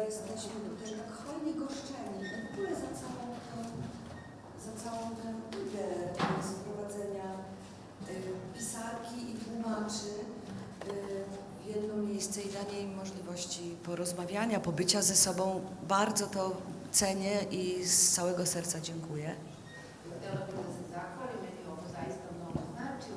jesteśmy tutaj tak hojnie goszczeni i w ogóle za całą tę ideę sprowadzenia pisarki i tłumaczy w jedno miejsce i dania im możliwości porozmawiania, pobycia ze sobą. Bardzo to cenię i z całego serca dziękuję. Htjela bih da se zahvalim, meni ovo zaista mnogo znači,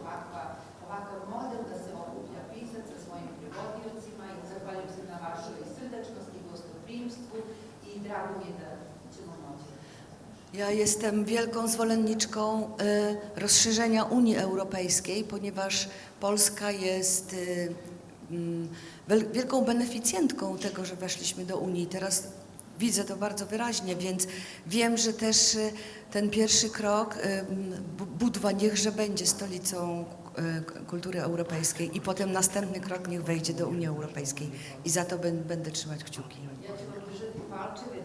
ovakav model da se okuplja pisac sa svojim prevodiocima i zahvaljujem se na vašoj srdečnosti, gostoprimstwu i drago mi je da ćemo moći. Ja jestem wielką zwolenniczką rozszerzenia Unii Europejskiej, ponieważ Polska jest wielką beneficjentką tego, że weszliśmy do Unii. Teraz widzę to bardzo wyraźnie, więc wiem, że też ten pierwszy krok, Budwa niechże będzie stolicą kultury europejskiej i potem następny krok niech wejdzie do Unii Europejskiej i za to będę trzymać kciuki. Ja ću vam držati palčeve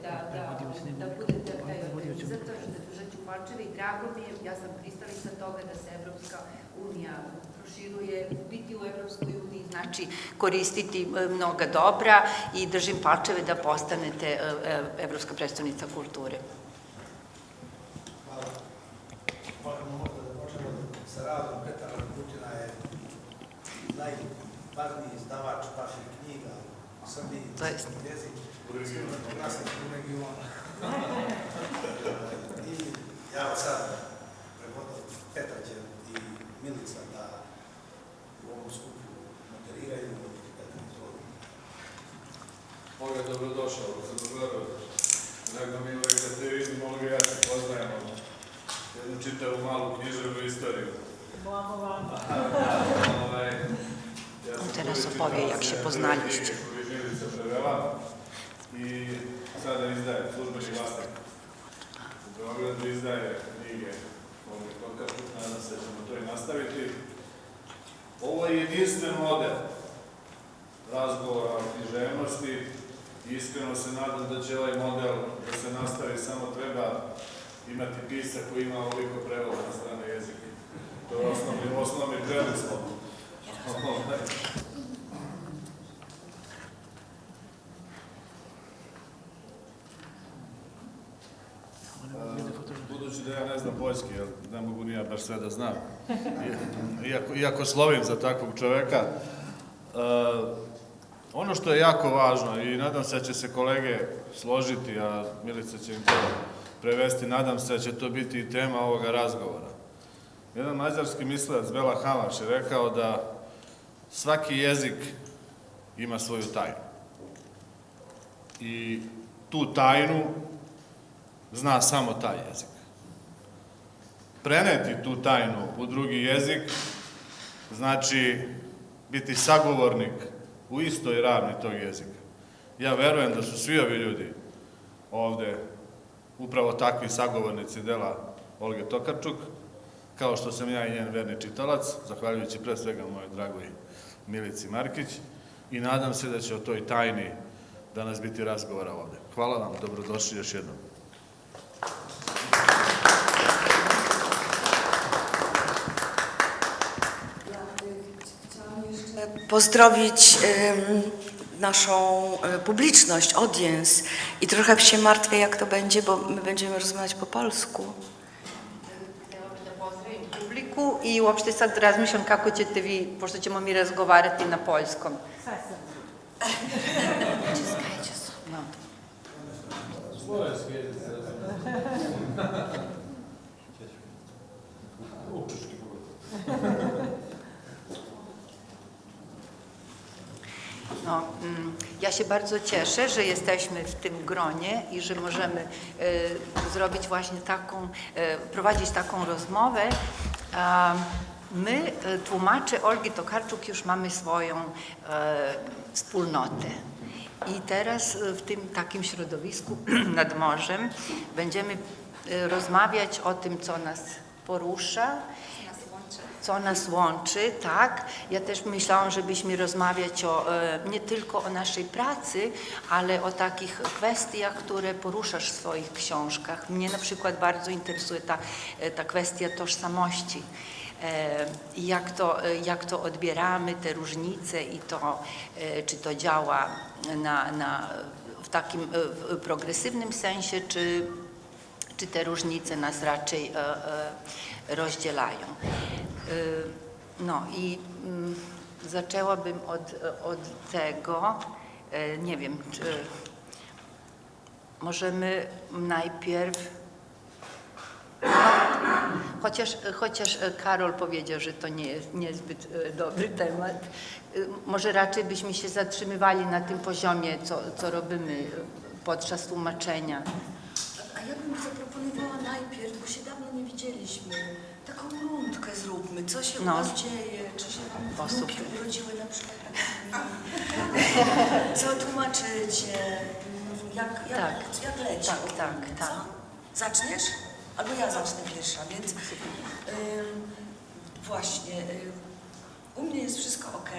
da budete taj organizator, držat ću palčeve i drago mi je, ja sam pristalica toga da se Evropska unija proširuje, biti u Evropskoj uniji znači koristiti mnoga dobra i držim palčeve da postanete Evropska predstavnica kulture. Hvala. Možda da počnemo sa radom. Petar Putina je najvažniji izdavač vaših knjiga u Srbiji, srpski jezik, u regionu. I ja vas sad prevodam, Petar će i Milica da u ovom skupu moderiraju. Petar, izvolim. Olga, dobrodošao u Crnogoru. Drago mi je uvijek da te vidim, Olga, ja se poznajemo jednu čitavu malu književnu istoriju. Teraz opowie, jak się poznaliście. Milica prevela i sada izdaje službeni vlasnik. U Beogradu izdaje knjige Olga Tokarčuk, nadam se da ćemo to i nastaviti. Ovo je jedinstven model razgovora o književnosti i iskreno se nadam da će ovaj model da se nastavi, samo treba imati pisak koji ima ovoliko prevoda na strane jezike. To je osnovni preduslov. Budući da ja ne znam poljski, jer ne mogu ni ja baš sve da znam, iako slovim za takvog čoveka, ono što je jako važno i nadam se da će se kolege složiti, a Milica će im to prevesti, nadam se da će to biti i tema ovoga razgovora. Jedan mađarski mislilac, Bela Hamaš, je rekao da svaki jezik ima svoju tajnu. I tu tajnu zna samo taj jezik. Preneti tu tajnu u drugi jezik znači biti sagovornik u istoj ravni tog jezika. Ja verujem da su svi ovi ljudi ovde upravo takvi sagovornici dela Olge Tokarčuk, kao što sam ja i njen verni čitalac, zahvaljujući pre svega mojoj dragoj Milici Markić, i nadam se da će o toj tajni danas biti razgovora ovde. Hvala vam, dobrodošli još jednom. Chciałam jeszcze pozdrowić naszą publiczność, audience i trochę się martwię, jak to będzie, bo my będziemy rozmawiać po polsku. Htjela bih da pozdravim publiku i uopšte sad razmišljam kako ćete vi, pošto ćemo mi razgovarati na poljskom. No. Slovenski jezik se Učeški No, ja się bardzo cieszę, że jesteśmy w tym gronie i że możemy zrobić właśnie taką, prowadzić taką rozmowę. My, tłumacze Olgi Tokarczuk, już mamy swoją wspólnotę. I teraz w tym takim środowisku nad morzem będziemy rozmawiać o tym, co nas porusza, co nas łączy, tak. Ja też myślałam, żebyśmy rozmawiać nie tylko o naszej pracy, ale o takich kwestiach, które poruszasz w swoich książkach. Mnie na przykład bardzo interesuje ta kwestia tożsamości. I jak to odbieramy, te różnice i to, czy to działa w takim progresywnym sensie, czy te różnice nas raczej rozdzielają. No i zaczęłabym od tego, nie wiem, czy możemy najpierw, chociaż Karol powiedział, że to nie jest niezbyt dobry temat, może raczej byśmy się zatrzymywali na tym poziomie, co robimy podczas tłumaczenia. A ja bym zaproponowała najpierw, bo się dawno nie widzieliśmy, taką rundkę zróbmy. Co się u was dzieje? Czy się wam wnuki urodziły na przykład? Co tłumaczycie? Jak leci? Tak. Co? Zaczniesz? Albo ja zacznę pierwsza, więc właśnie, u mnie jest wszystko ok.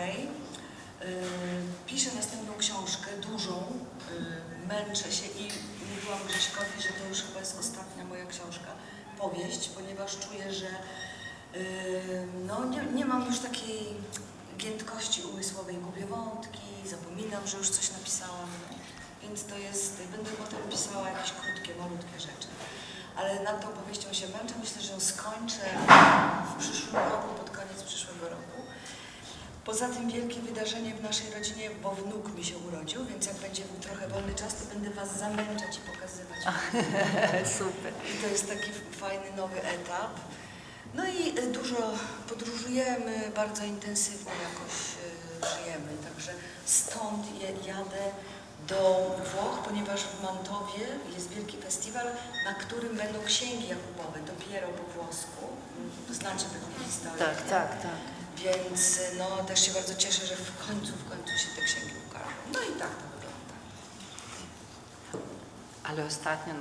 Piszę następną książkę, dużą, męczę się i mówiłam Grześkowi, że to już chyba jest ostatnia moja książka, powieść, ponieważ czuję, że no, nie mam już takiej giętkości umysłowej, gubię wątki, zapominam, że już coś napisałam, więc to jest, będę potem pisała jakieś krótkie, malutkie rzeczy. Ale nad tą powieścią się męczę, myślę, że ją skończę w przyszłym roku, pod koniec przyszłego roku. Poza tym wielkie wydarzenie w naszej rodzinie, bo wnuk mi się urodził, więc jak będzie trochę wolny czas, to będę was zamęczać i pokazywać. Super. I to jest taki fajny nowy etap. No i dużo podróżujemy, bardzo intensywnie jakoś żyjemy, także stąd jadę do Włoch, ponieważ w Mantowie jest wielki festiwal, na którym będą księgi Jakubowe, dopiero po włosku. Znacie pewnie historię. Tak. Więc no, też się bardzo cieszę, że w końcu się te księgi ukażą. No i tak to wygląda. Ale ostatnio,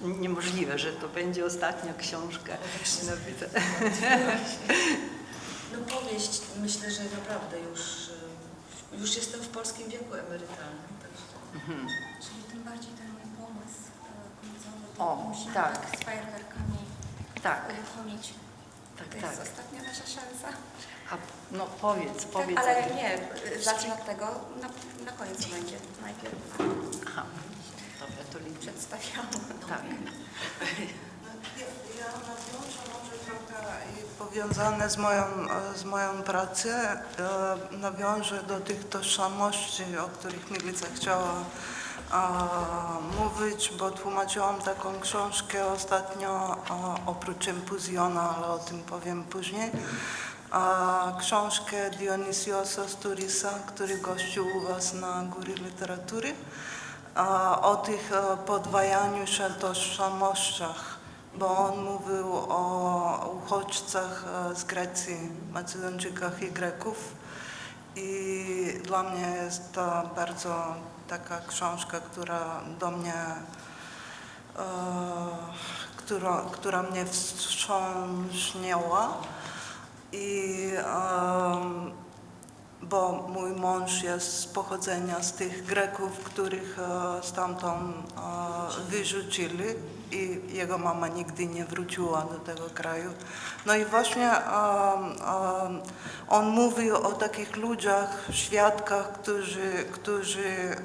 niemożliwe, że to będzie ostatnia książka. No powieść, myślę, że naprawdę już jestem w polskim wieku emerytalnym. Czyli tym bardziej ten mój pomysł końcowy, O, musimy tak. z fajerwerkami uruchomić. To jest ostatnia nasza szansa. A, no powiedz. Ale nie, zacznę od tego, na koniec będzie najpierw. Aha, dobra, to Przedstawiam. Tak. Ja nawiążę może trochę powiązane z moją pracą, nawiążę do tych tożsamości, o których Milica chciała mówić, bo tłumaczyłam taką książkę ostatnio, oprócz Impuzjona, ale o tym powiem później, książkę Dionisiosa Sturisa, który gościł u was na Góry Literatury, o tych podwajaniu się tożsamościach, bo on mówił o uchodźcach z Grecji, Macedończykach i Greków i dla mnie jest to bardzo taka książka, która do mnie, która mnie wstrząsnęła i bo mój mąż jest z pochodzenia z tych Greków, których stamtąd wyrzucili i jego mama nigdy nie wróciła do tego kraju. No i właśnie on mówił o takich ludziach, świadkach, którzy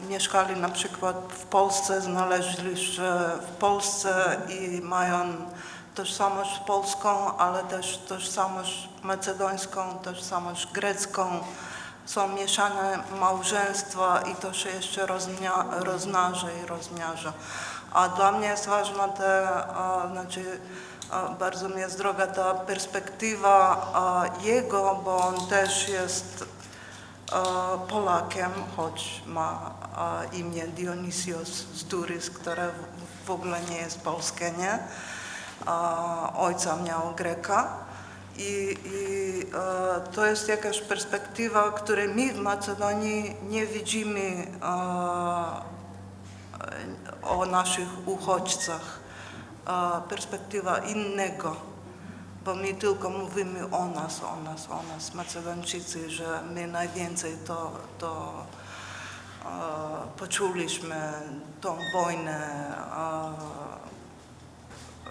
mieszkali na przykład w Polsce, znaleźli się w Polsce i mają tożsamość polską, ale też tożsamość macedońską, tożsamość grecką. Są mieszane małżeństwa i to się jeszcze rozmnaża i rozmnaża. A dla mnie jest ważna bardzo mi jest droga ta perspektywa jego, bo on też jest Polakiem, choć ma imię Dionisios Sturis, które w ogóle nie jest polskie, nie? Ojca miał Greka i to jest jakaś perspektywa, której my w Macedonii nie widzimy o naszych uchodźcach, perspektywa innego, bo my tylko mówimy o nas, Macedończycy, że my najwięcej to poczuliśmy tą wojnę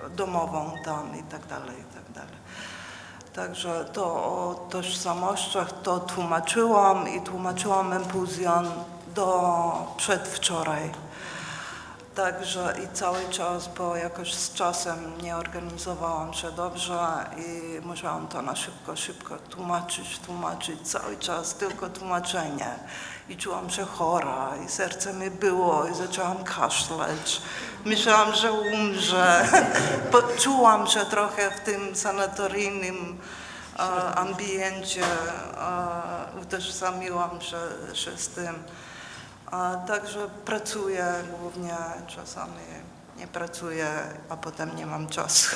domową tam i tak dalej, i tak dalej. Także to o tożsamościach to tłumaczyłam i tłumaczyłam Empuzjan do przedwczoraj. Także i cały czas, bo jakoś z czasem nie organizowałam się dobrze i musiałam to na szybko tłumaczyć cały czas, tylko tłumaczenie. I czułam się chora i serce mi było i zaczęłam kaszleć. Myślałam, że umrze. Czułam się trochę w tym sanatoryjnym ambiencie, utożsamiłam się z tym. Także pracuję głównie, czasami nie pracuję, a potem nie mam czasu.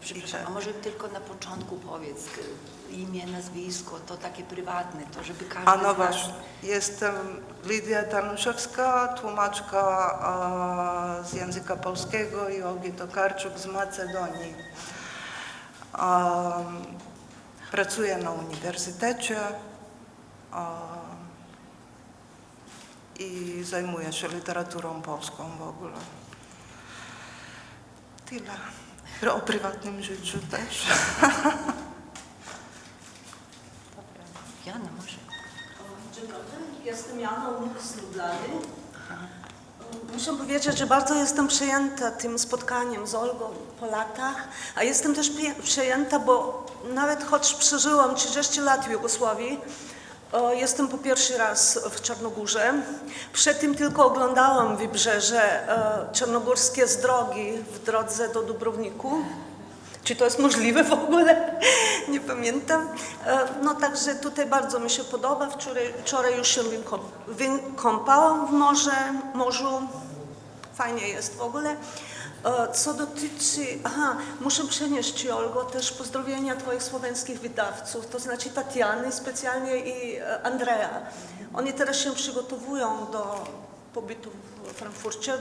Przepraszam, a może tylko na początku powiedz imię, nazwisko, to takie prywatne, to żeby każdy A no z nas... właśnie, jestem Lidia Tanuszewska, tłumaczka z języka polskiego i Olgi Tokarczuk z Macedonii. Pracuję na uniwersytecie i zajmuję się literaturą polską w ogóle. Tyle. O prywatnym życiu też. Jana, może? Dzień dobry, jestem Jana Unik-Sludlany. Muszę powiedzieć, że bardzo jestem przejęta tym spotkaniem z Olgą po latach, a jestem też przejęta, bo nawet choć przeżyłam 30 lat w Jugosławii, jestem po pierwszy raz w Czarnogórze. Przed tym tylko oglądałam wybrzeże czarnogórskie z drogi w drodze do Dubrowniku. Czy to jest możliwe w ogóle? Nie pamiętam. No także tutaj bardzo mi się podoba. Wczoraj już się wykąpałam w morzu. Fajnie jest w ogóle. Co dotyczy... muszę przenieść Ci, Olgo, też pozdrowienia Twoich słoweńskich wydawców, to znaczy Tatiany specjalnie i Andrea. Oni teraz się przygotowują do pobytu w Frankfurcie,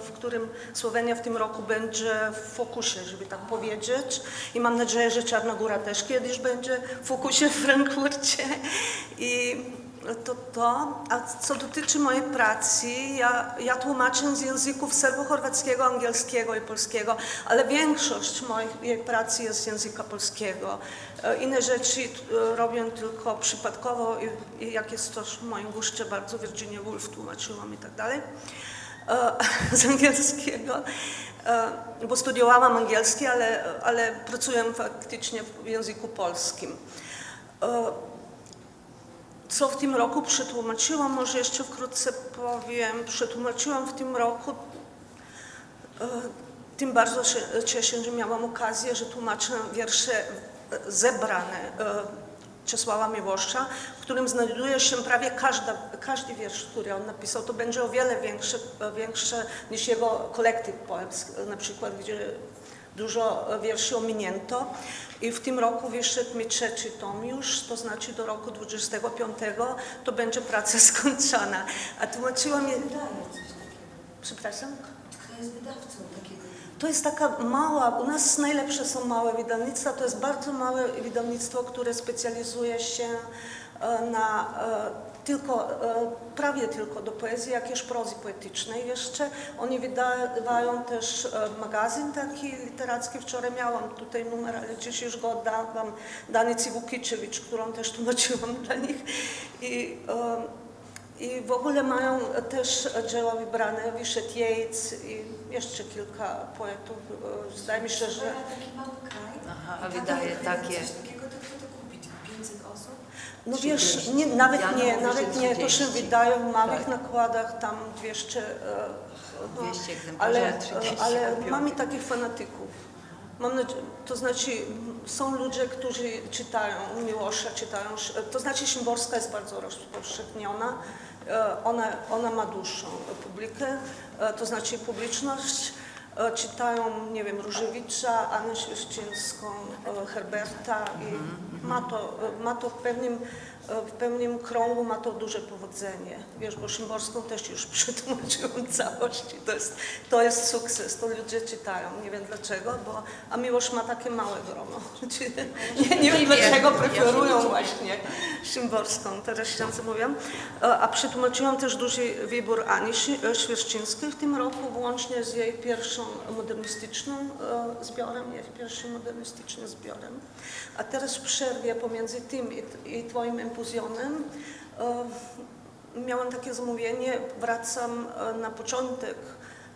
w którym Słowenia w tym roku będzie w fokusie, żeby tak powiedzieć. I mam nadzieję, że Czarnogóra też kiedyś będzie w fokusie w Frankfurcie. I a co dotyczy mojej pracy, ja tłumaczę z języków serbo-chorwackiego, angielskiego i polskiego, ale większość mojej pracy jest z języka polskiego. Inne rzeczy robię tylko przypadkowo i jak jest to w moim guście bardzo, Virginia Woolf tłumaczyłam i tak dalej. Z angielskiego, bo studiowałam angielski, ale pracuję faktycznie w języku polskim. Co w tym roku przetłumaczyłam, może jeszcze wkrótce powiem, przetłumaczyłam w tym roku, tym bardzo się cieszę, że miałam okazję, że tłumaczę wiersze zebrane Czesława Miłosza, w którym znajduje się prawie każdy wiersz, który on napisał. To będzie o wiele większe niż jego kolektyw poems, na przykład, gdzie dużo wierszy ominięto. I w tym roku wyszedł mi 3. tom już, to znaczy do roku 25 to będzie praca skończona. A tłumaczyłam je... Przepraszam? Kto jest wydawcą takiego? To jest taka mała, u nas najlepsze są małe wydawnictwa, to jest bardzo małe wydawnictwo, które specjalizuje się na prawie tylko do poezji, jakieś prozy poetycznej jeszcze. Oni wydawają też magazyn taki literacki. Wczoraj miałam tutaj numer, ale dziś już go oddałam Danicy Vukičević, którą też tłumaczyłam dla nich. I w ogóle mają też dzieła wybrane, wyszedł Yeats i jeszcze kilka poetów. Zdaje mi się, że... Taki mały kraj. A wydaje takie... Coś takiego, to kto to kupi? 500 osób? No Czy wiesz, też? nawet Ja nie, mówię, nawet że nie, to się 30. wydaje w małych Tak. nakładach, tam 200, 200 egzemplarzy, 30 ale kupią. mamy takich fanatyków. To znaczy, są ludzie, którzy czytają Miłosza, to znaczy Szymborska jest bardzo rozpowszechniona, ona ma dłuższą publikę, to znaczy publiczność. Czytają, nie wiem, Różewicza, Annę Świerszczyńską, Herberta i Ma to w pewnym krągu ma to duże powodzenie. Wiesz, bo Szymborską też już przetłumaczyłam całości. To jest sukces, to ludzie czytają. Nie wiem dlaczego, a Miłosz ma takie małe grono. Nie wiem dlaczego preferują właśnie Szymborską, teraz szczęście mówię. A przetłumaczyłam też duży wybór Ani Świerszczyńskiej w tym roku, włącznie z jej pierwszym modernistycznym zbiorem. A teraz w przerwie pomiędzy tym i Twoim empuzjonem miałam takie zamówienie, wracam na początek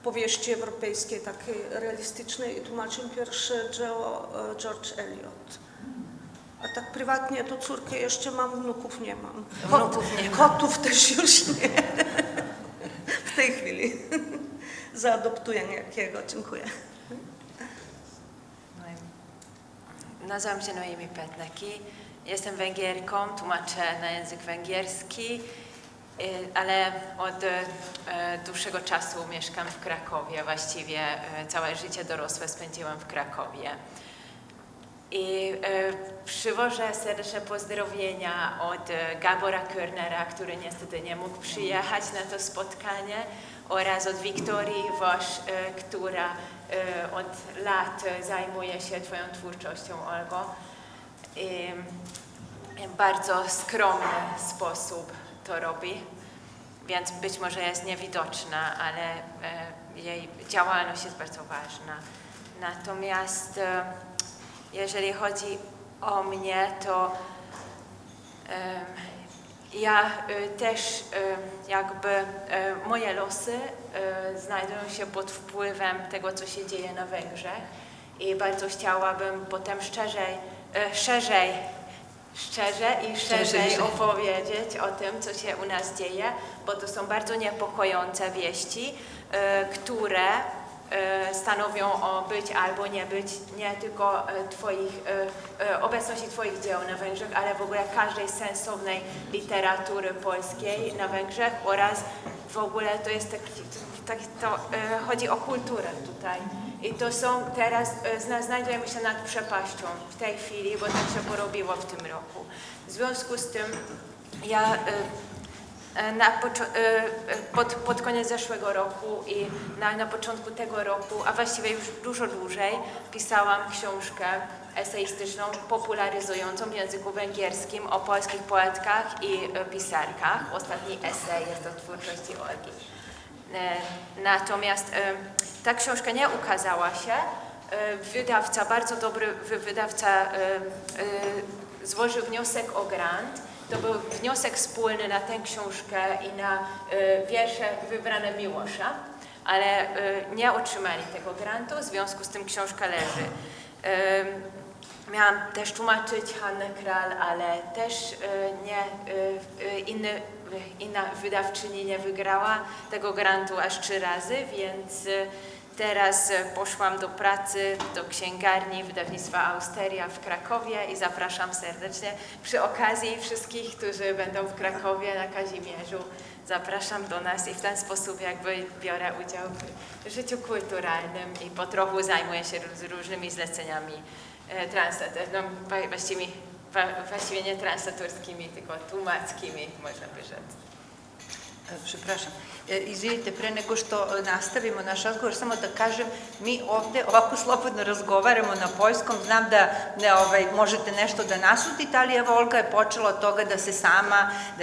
powieści europejskiej, takiej realistycznej i tłumaczę pierwsze dzieło George Eliot. A tak prywatnie to córkę jeszcze mam, wnuków nie mam. Kotów też już nie. W tej chwili. Zaadoptuję niejakiego. Dziękuję. Nazywam się Noemi Petnaki. Jestem Węgierką, tłumaczę na język węgierski, ale od dłuższego czasu mieszkam w Krakowie. Właściwie całe życie dorosłe spędziłam w Krakowie. I przywożę serdeczne pozdrowienia od Gabora Körnera, który niestety nie mógł przyjechać na to spotkanie, oraz od Wiktorii Wosz, która od lat zajmuje się Twoją twórczością, Olgo. I w bardzo skromny sposób to robi, więc być może jest niewidoczna, ale jej działalność jest bardzo ważna. Natomiast jeżeli chodzi o mnie, to ja też jakby moje losy znajdują się pod wpływem tego, co się dzieje na Węgrzech i bardzo chciałabym potem szerzej opowiedzieć o tym, co się u nas dzieje, bo to są bardzo niepokojące wieści, które stanowią o być albo nie być nie tylko obecności Twoich dzieł na Węgrzech, ale w ogóle każdej sensownej literatury polskiej na Węgrzech oraz w ogóle to jest chodzi o kulturę tutaj. I to są teraz, znajdujemy się nad przepaścią w tej chwili, bo tak się porobiło w tym roku. W związku z tym ja pod koniec zeszłego roku i na początku tego roku, a właściwie już dużo dłużej, pisałam książkę eseistyczną, popularyzującą w języku węgierskim o polskich poetkach i pisarkach. Ostatni esej jest o twórczości Olgi. Natomiast ta książka nie ukazała się. Wydawca, bardzo dobry wydawca, złożył wniosek o grant. To był wniosek wspólny na tę książkę i na wiersze wybrane Miłosza, ale nie otrzymali tego grantu, w związku z tym książka leży. Miałam też tłumaczyć Hannę Kral, ale też inna wydawczyni nie wygrała tego grantu aż 3 razy, więc teraz poszłam do pracy do księgarni wydawnictwa Austeria w Krakowie i zapraszam serdecznie przy okazji wszystkich, którzy będą w Krakowie na Kazimierzu. Zapraszam do nas i w ten sposób jakby biorę udział w życiu kulturalnym i po trochu zajmuję się różnymi zleceniami właściwie nie translatorskimi, tylko tłumackimi, można by rzec. Przepraszam. Izvinite, pre nego što nastavimo naš razgovor, samo da kažem, mi ovde ovako slobodno razgovaramo na poljskom, znam da možete nešto da nasutite, ali evo Olga je počela od toga da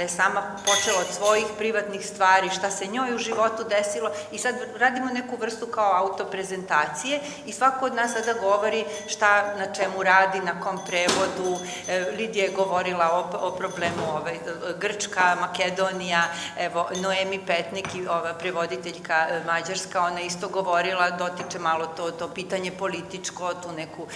je sama počela od svojih privatnih stvari, šta se njoj u životu desilo i sad radimo neku vrstu kao autoprezentacije i svako od nas sada govori šta na čemu radi, na kom prevodu. Lidija je govorila o problemu Grčka, Makedonija, evo Noemi Petnik, ova prevoditeljka mađarska, ona isto govorila, dotiče malo to pitanje političko, tu neku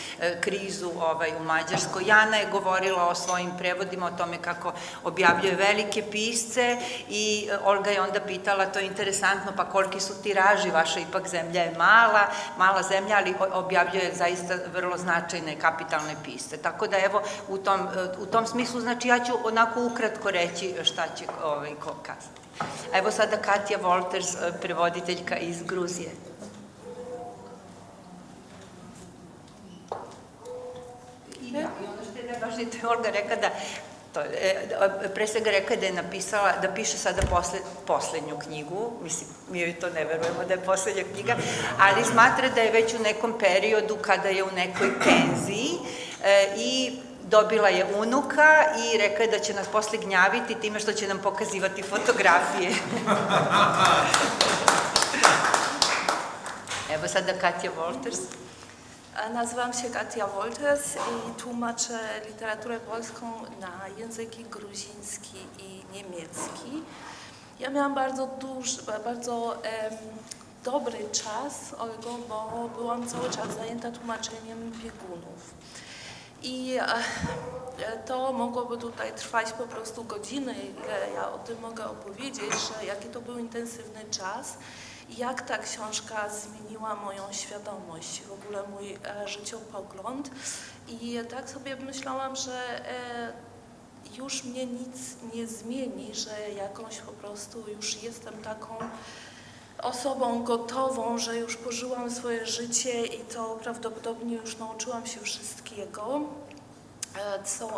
krizu u Mađarskoj. Jana je govorila o svojim prevodima, o tome kako objavljuje velike pisce i Olga je onda pitala, to je interesantno, pa koliki su tiraži, vaša ipak zemlja je mala zemlja, ali objavljuje zaista vrlo značajne kapitalne pisce. Tako da evo, u tom smislu, znači ja ću onako ukratko reći šta će ko kazati. A evo sada Katja Wolters, prevoditeljka iz Gruzije. I ono što je baš to je Olga rekla da, pre svega rekla da je napisala, da piše sada poslednju knjigu, mislim, mi joj to ne verujemo da je poslednja knjiga, ali smatra da je već u nekom periodu kada je u nekoj penziji i dobila je unuka i rekla je da će nas posle gnjaviti time što će nam pokazivati fotografije. Evo sada Katja Wolters. Nazywam się Katia Wolters i tłumaczę literaturę polską na języki gruziński i niemiecki. Ja miałam bardzo dobry czas, Olgo, bo byłam cały czas zajęta tłumaczeniem biegunów. I to mogłoby tutaj trwać po prostu godziny, ile ja o tym mogę opowiedzieć, że jaki to był intensywny czas. Jak ta książka zmieniła moją świadomość, w ogóle mój życiopogląd. I tak sobie myślałam, że już mnie nic nie zmieni, że jakąś po prostu już jestem taką osobą gotową, że już pożyłam swoje życie i to prawdopodobnie już nauczyłam się wszystkiego,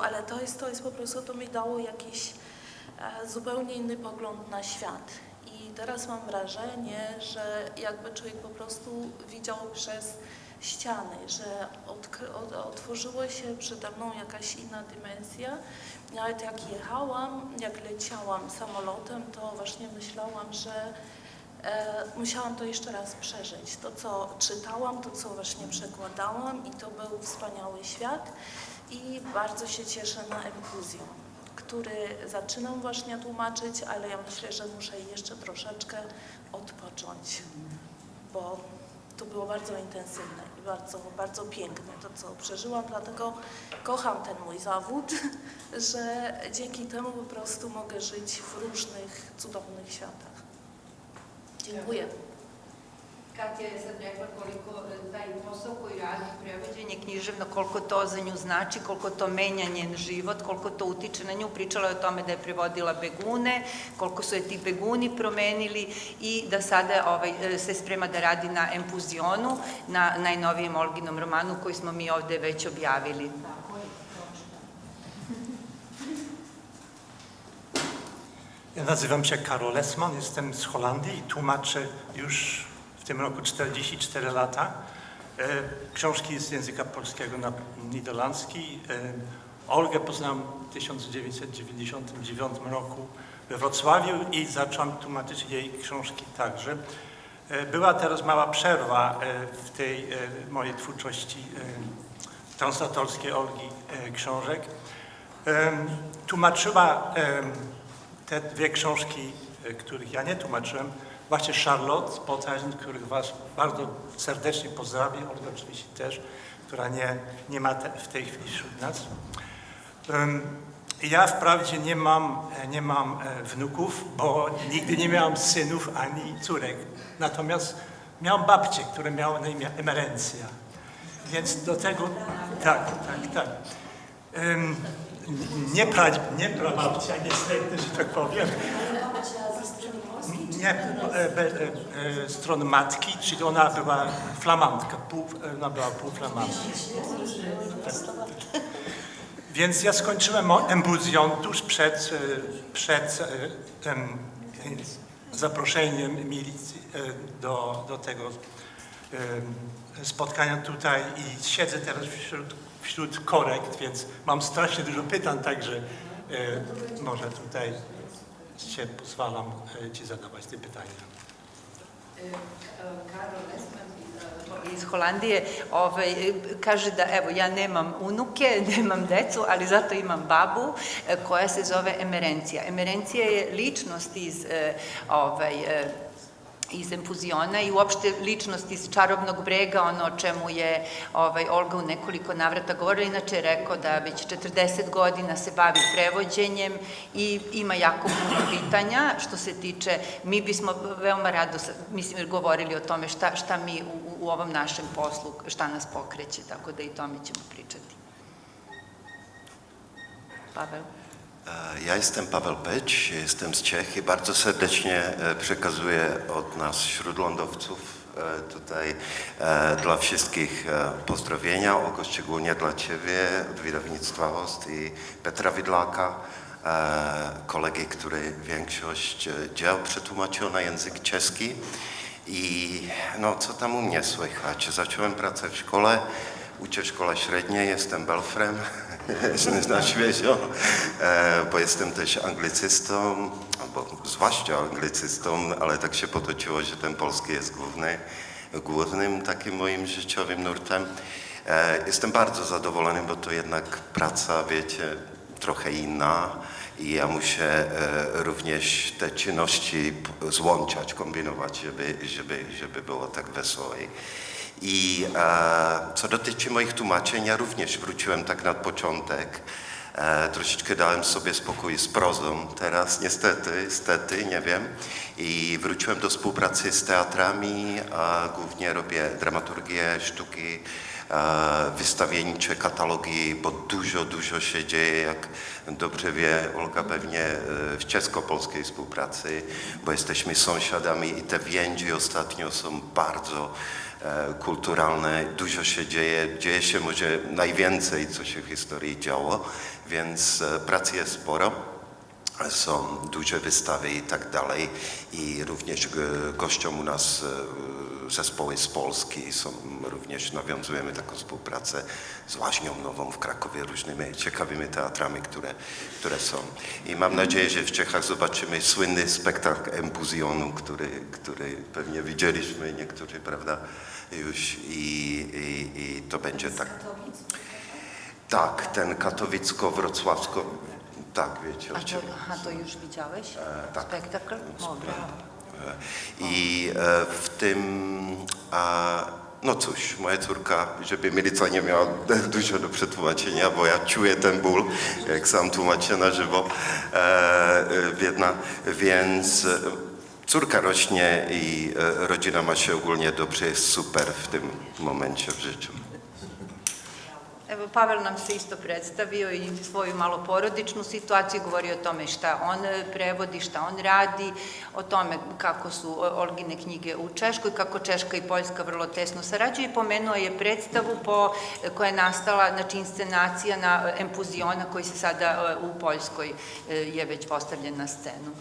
ale to jest po prostu, to mi dało jakiś zupełnie inny pogląd na świat. I teraz mam wrażenie, że jakby człowiek po prostu widział przez ściany, że otworzyła się przede mną jakaś inna dimensja. Nawet jak jechałam, jak leciałam samolotem, to właśnie myślałam, że musiałam to jeszcze raz przeżyć. To, co czytałam, to, co właśnie przekładałam i to był wspaniały świat. I bardzo się cieszę na Empuzją, który zaczynam właśnie tłumaczyć, ale ja myślę, że muszę jeszcze troszeczkę odpocząć, bo to było bardzo intensywne i bardzo, bardzo piękne to, co przeżyłam, dlatego kocham ten mój zawód, że dzięki temu po prostu mogę żyć w różnych cudownych światach. Dziękuję. Katja je sad rekla koliko taj posao koji radi, prevođenje književno, koliko to za nju znači, koliko to menja njen život, koliko to utiče na nju. Pričala je o tome da je prevodila Begune, koliko su je ti Beguni promenili i da sada se sprema da radi na Empuzionu, na najnovijem Olginom romanu koji smo mi ovde već objavili. Ja nazywam się Karol Esman, jestem z Holandii i tłumaczę już w tym roku 44 lata. Książki z języka polskiego na niderlandzki. Olgę poznałem w 1999 roku we Wrocławiu i zacząłem tłumaczyć jej książki także. Była teraz mała przerwa w tej mojej twórczości translatorskiej Olgi książek. Tłumaczyła te dwie książki, których ja nie tłumaczyłem, właśnie Charlotte z Poznań, których Was bardzo serdecznie pozdrawiam, Olga oczywiście też, która nie ma w tej chwili wśród nas. Ja wprawdzie nie mam wnuków, bo nigdy nie miałam synów ani córek. Natomiast miałam babcię, która miała na imię Emerencja. Więc do tego, tak. Nie prababcia, niestety, że tak powiem. Nie, strony matki, czyli ona była flamantka, ona była półflamandka. Więc ja skończyłem Empuzją tuż przed zaproszeniem milicji do tego spotkania tutaj i siedzę teraz wśród korekt, więc mam strasznie dużo pytań, także może tutaj się pozwalam Ci zadawać te pytania. Karol Esman iz Holandije kaže da, evo, ja nemam unuke, nemam decu, ali zato imam babu koja se zove Emerencija. Emerencija je ličnost iz Empuziona i uopšte ličnost iz Čarobnog brega, ono o čemu je Olga u nekoliko navrata govorila. Inače je rekao da već 40 godina se bavi prevođenjem i ima jako puno pitanja. Što se tiče, mi bismo veoma rado, mislim, govorili o tome šta mi u ovom našem poslu, šta nas pokreće, tako da i tome ćemo pričati. Paweł? Ja jestem Paweł Peć, jestem z Czech i bardzo serdecznie przekazuję od nas, śródlądowców, tutaj dla wszystkich pozdrowienia, szczególnie dla Ciebie, od wydawnictwa Host i Petra Widlaka, kolegi, który większość dzieł przetłumaczył na język czeski. I no, co tam u mnie słychać? Zacząłem pracę w szkole, uczę w szkole średniej, jestem belfrem, na świeżo, bo jestem też anglicystą, albo zwłaszcza anglicystą, ale tak się potoczyło, że ten polski jest głównym takim moim życiowym nurtem. Jestem bardzo zadowolony, bo to jednak praca, wiecie, trochę inna i ja muszę również te czynności złączać, kombinować, żeby było tak wesoło. I co dotyczy moich tłumaczeń, ja również wróciłem tak na początek. Troszeczkę dałem sobie spokój z prozą, teraz niestety, nie wiem. I wróciłem do współpracy z teatrami, głównie robię dramaturgię, sztuki, wystawiennicze, katalogi, bo dużo się dzieje, jak dobrze wie Olga pewnie, w czesko-polskiej współpracy, bo jesteśmy sąsiadami i te więzi ostatnio są bardzo kulturalne, dużo się dzieje się może najwięcej, co się w historii działo, więc pracy jest sporo, są duże wystawy i tak dalej i również gościom u nas zespoły z Polski, również nawiązujemy taką współpracę z Łaźnią Nową w Krakowie, różnymi ciekawymi teatrami, które są. I mam nadzieję, że w Czechach zobaczymy słynny spektakl Empuzjonu, który pewnie widzieliśmy niektórzy, prawda, już i to będzie tak. Tak, ten katowicko-wrocławsko, tak, wiecie o czym. Aha, to już widziałeś? Tak. Spektakl? O, brawo. I w tym, no cóż, moja córka, żeby Milica nie miała dużo do przetłumaczenia, bo ja czuję ten ból, jak sam tłumaczę na żywo, biedna, więc córka rośnie i rodzina ma się ogólnie dobrze, jest super w tym momencie w życiu. Evo, Pavel nam se isto predstavio i svoju malo porodičnu situaciju, govori o tome šta on prevodi, šta on radi, o tome kako su Olgine knjige u Češkoj, kako Češka i Poljska vrlo tesno sarađuju i pomenuo je predstavu koja je nastala, znači inscenacija na Empuzjona koji se sada u Poljskoj je već postavljen na scenu.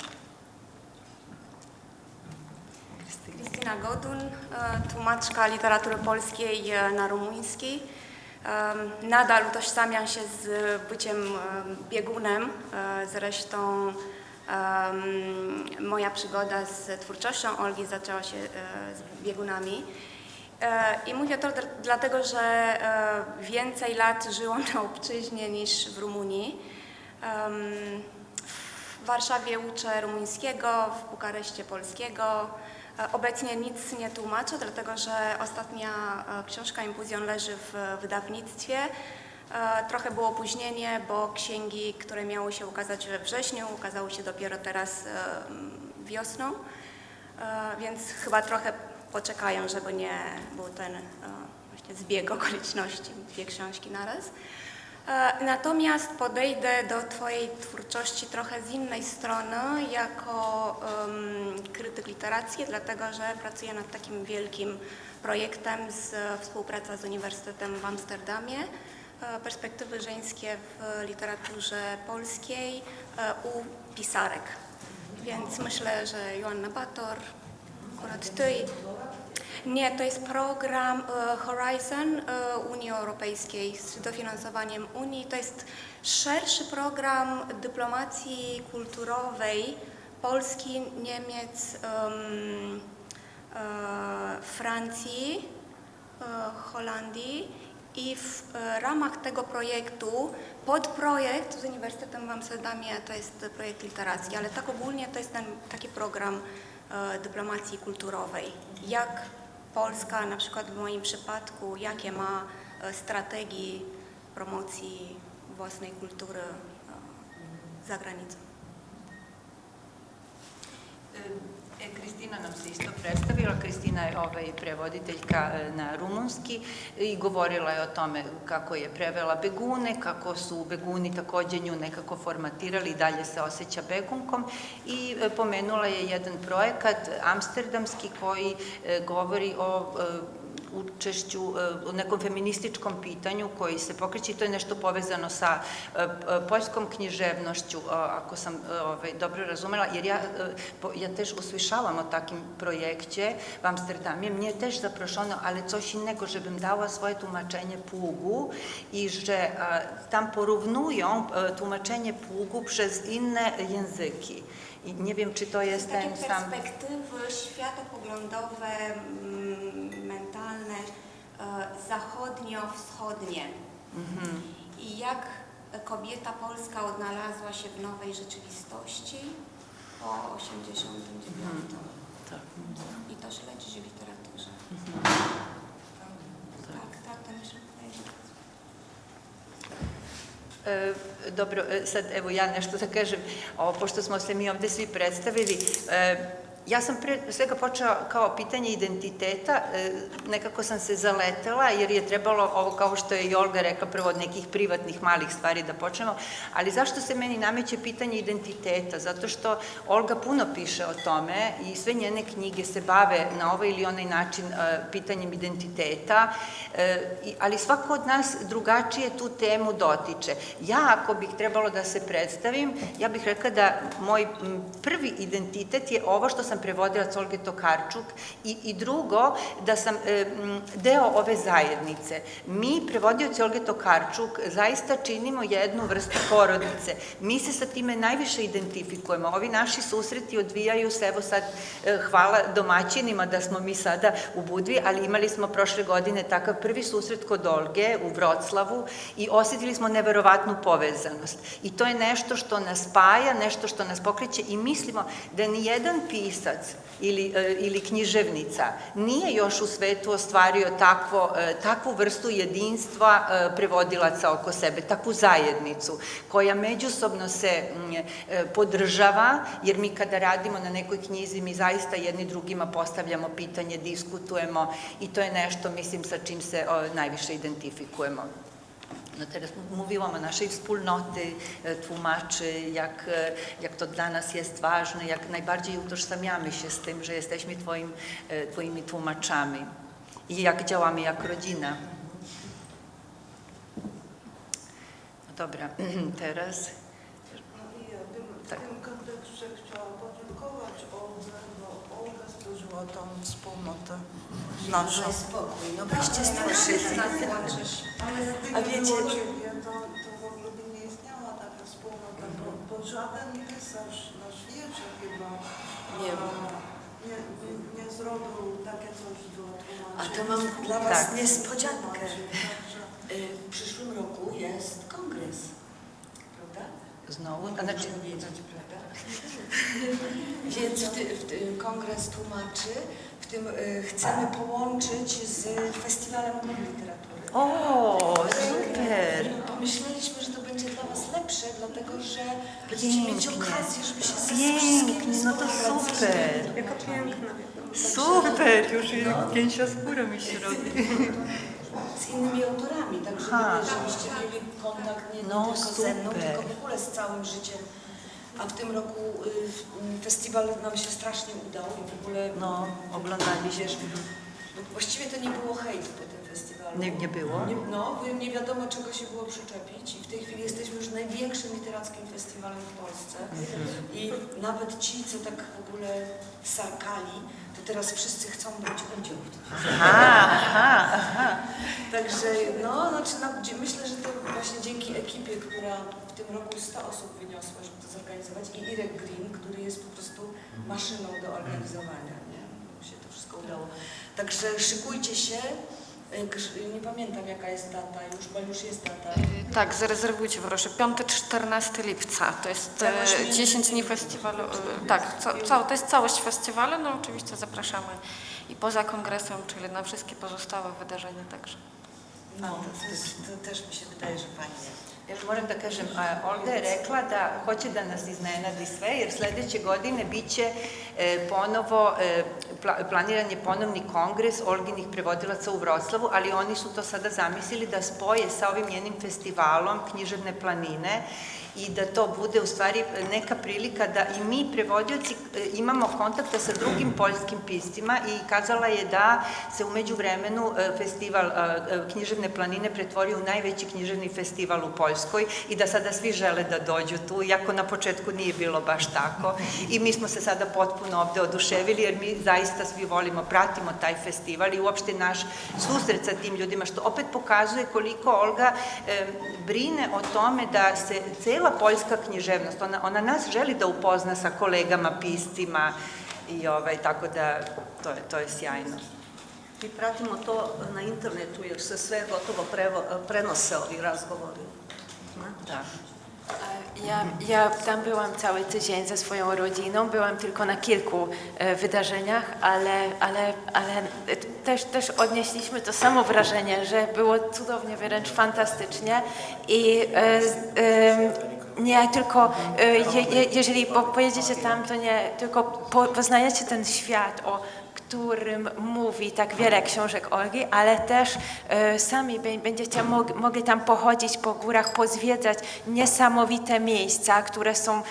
Krystyna Godun, tłumaczka literatury polskiej na rumuński. Nadal utożsamiam się z byciem biegunem, zresztą moja przygoda z twórczością Olgi zaczęła się z biegunami. I mówię to dlatego, że więcej lat żyłam na obczyźnie niż w Rumunii. W Warszawie uczę rumuńskiego, w Bukareszcie polskiego. Obecnie nic nie tłumaczę, dlatego że ostatnia książka Empuzjon leży w wydawnictwie. Trochę było opóźnienie, bo księgi, które miały się ukazać we wrześniu, ukazały się dopiero teraz wiosną, więc chyba trochę poczekają, żeby nie był ten właśnie zbieg okoliczności, dwie książki naraz. Natomiast podejdę do Twojej twórczości trochę z innej strony, jako krytyk literacki, dlatego że pracuję nad takim wielkim projektem współpraca z Uniwersytetem w Amsterdamie, perspektywy żeńskie w literaturze polskiej u pisarek. Więc myślę, że Joanna Bator, akurat Ty. Nie, to jest program Horizon Unii Europejskiej z dofinansowaniem Unii. To jest szerszy program dyplomacji kulturowej Polski, Niemiec, Francji, Holandii i w ramach tego projektu, podprojekt z Uniwersytetem w Amsterdamie to jest projekt literacki, ale tak ogólnie to jest ten taki program dyplomacji kulturowej. Jak Polska, na przykład w moim przypadku, jakie ma strategii promocji własnej kultury za granicą? Kristina Kristina nam se isto predstavila. Kristina je prevoditeljka na rumunski i govorila je o tome kako je prevela Begune, kako su Beguni takođe nju nekako formatirali i dalje se osjeća Begunkom i pomenula je jedan projekat amsterdamski koji govori o učešću u nekom feminističkom pitanju koji se pokreće i to je nešto povezano sa poljskom književnošću, ako sam dobro razumela, jer ja też usłyszałam o takim projekcie w Amsterdamie. Mnie też zaproszono, ale coś innego, żebym dała swoje tłumaczenie Pługu i że tam porównują tłumaczenie Pługu przez inne języki. I nie wiem, czy to jest takie ten sam... perspektywy światopoglądowe, mentalne, zachodnio-wschodnie. I jak kobieta polska odnalazła się w nowej rzeczywistości po 89. Tak. I to się leczy w literaturze. Tak, to mi się wydaje. Dobro, sad evo ja nešto da kažem, pošto smo se mi ovde svi predstavili, ja sam pre svega počela kao pitanje identiteta, nekako sam se zaletela jer je trebalo ovo kao što je i Olga rekla prvo od nekih privatnih malih stvari da počnemo, ali zašto se meni nameće pitanje identiteta? Zato što Olga puno piše o tome i sve njene knjige se bave na ovaj ili onaj način pitanjem identiteta, ali svako od nas drugačije tu temu dotiče. Ja ako bih trebalo da se predstavim, ja bih rekla da moj prvi identitet je ovo što sam prevodila Olge Tokarczuk i drugo, da sam deo ove zajednice. Mi, prevodioci Olge Tokarczuk, zaista činimo jednu vrstu porodice. Mi se sa time najviše identifikujemo. Ovi naši susreti odvijaju se, evo sad, hvala domaćinima da smo mi sada u Budvi, ali imali smo prošle godine takav prvi susret kod Olge u Vroclavu i osjetili smo neverovatnu povezanost. I to je nešto što nas spaja, nešto što nas pokreće i mislimo da ni jedan pisac ili književnica nije još u svetu ostvario takvu vrstu jedinstva prevodilaca oko sebe, takvu zajednicu koja međusobno se podržava, jer mi kada radimo na nekoj knjizi mi zaista jedni drugima postavljamo pitanje, diskutujemo i to je nešto, mislim, sa čim se najviše identifikujemo. No teraz mówiłam o naszej wspólnoty tłumaczy, jak to dla nas jest ważne, jak najbardziej utożsamiamy się z tym, że jesteśmy Twoimi tłumaczami i jak działamy jak rodzina. No dobra, teraz... W tym kontekście chciałam podziękować Oldze, bo Olga stworzyła tą wspólnotę naszą. Daj spokój, no weźcie stworzyli. A wiecie, to w ogóle by nie istniała taka wspólnota, bo żaden pisarz na świecie chyba nie zrobił takie coś do tłumaczenia. A to mam dla Was niespodziankę. W przyszłym roku jest kongres, prawda? Znowu? Znaczy wiedzieć, prawda? Więc kongres tłumaczy, w tym chcemy połączyć z Festiwalem Literatury. O, super! Pomyśleliśmy, że to będzie dla Was lepsze, dlatego że będziecie mieć okazję, żeby się ze Pięknie, no to super! Jaka piękna. Super! Już pięcia skóra mi się robi. z innymi autorami, tak żebyście mieli kontakt nie tylko ze mną, tylko w ogóle z całym życiem. A w tym roku festiwal nam się strasznie udał i w ogóle... No, oglądaliśmy. Właściwie to nie było hejtu po tym festiwalu. Nie było? Nie wiadomo czego się było przyczepić i w tej chwili jesteśmy już największym literackim festiwalem w Polsce. I nawet ci, co tak w ogóle sarkali, to teraz wszyscy chcą brać udział w tym. Także myślę, że to właśnie dzięki ekipie, która w tym roku 100 osób wyniosła, żeby to zorganizować i Irek Green, który jest po prostu maszyną do organizowania, nie? Się to wszystko udało. Także szykujcie się. Nie pamiętam jaka jest data już, bo już jest data. Tak, zarezerwujcie proszę. 5-14 lipca. To jest 10 dni festiwalu. Tak, to jest całość festiwalu, no oczywiście zapraszamy i poza kongresem, czyli na wszystkie pozostałe wydarzenia także. No, to też mi się wydaje, że fajnie. Još moram da kažem, Olga je rekla da hoće da nas iznenadi sve, jer sledeće godine bit će ponovo, planiran je ponovni kongres Olginih prevodilaca u Vroclavu, ali oni su to sada zamislili da spoje sa ovim njenim festivalom Književne planine i da to bude u stvari neka prilika da i mi prevodioci imamo kontakta sa drugim poljskim piscima i kazala je da se u međuvremenu festival Književne planine pretvorio u najveći književni festival u Poljskoj i da sada svi žele da dođu tu, iako na početku nije bilo baš tako. I mi smo se sada potpuno ovde oduševili jer mi zaista svi volimo, pratimo taj festival i uopšte naš susret sa tim ljudima, što opet pokazuje koliko Olga brine o tome da se cela poljska književnost, ona nas želi da upozna sa kolegama, piscima i tako da to je sjajno. Mi pratimo to na internetu jer se sve gotovo prenose ovi razgovori. Da. Ja tam byłam cały tydzień ze swoją rodziną, byłam tylko na kilku wydarzeniach, ale też odnieśliśmy to samo wrażenie, że było cudownie, wręcz fantastycznie i nie tylko, jeżeli pojedziecie tam, to nie tylko poznajecie ten świat, o którym mówi tak wiele książek Olgi, ale też sami będziecie mogli tam pochodzić po górach, pozwiedzać niesamowite miejsca, które są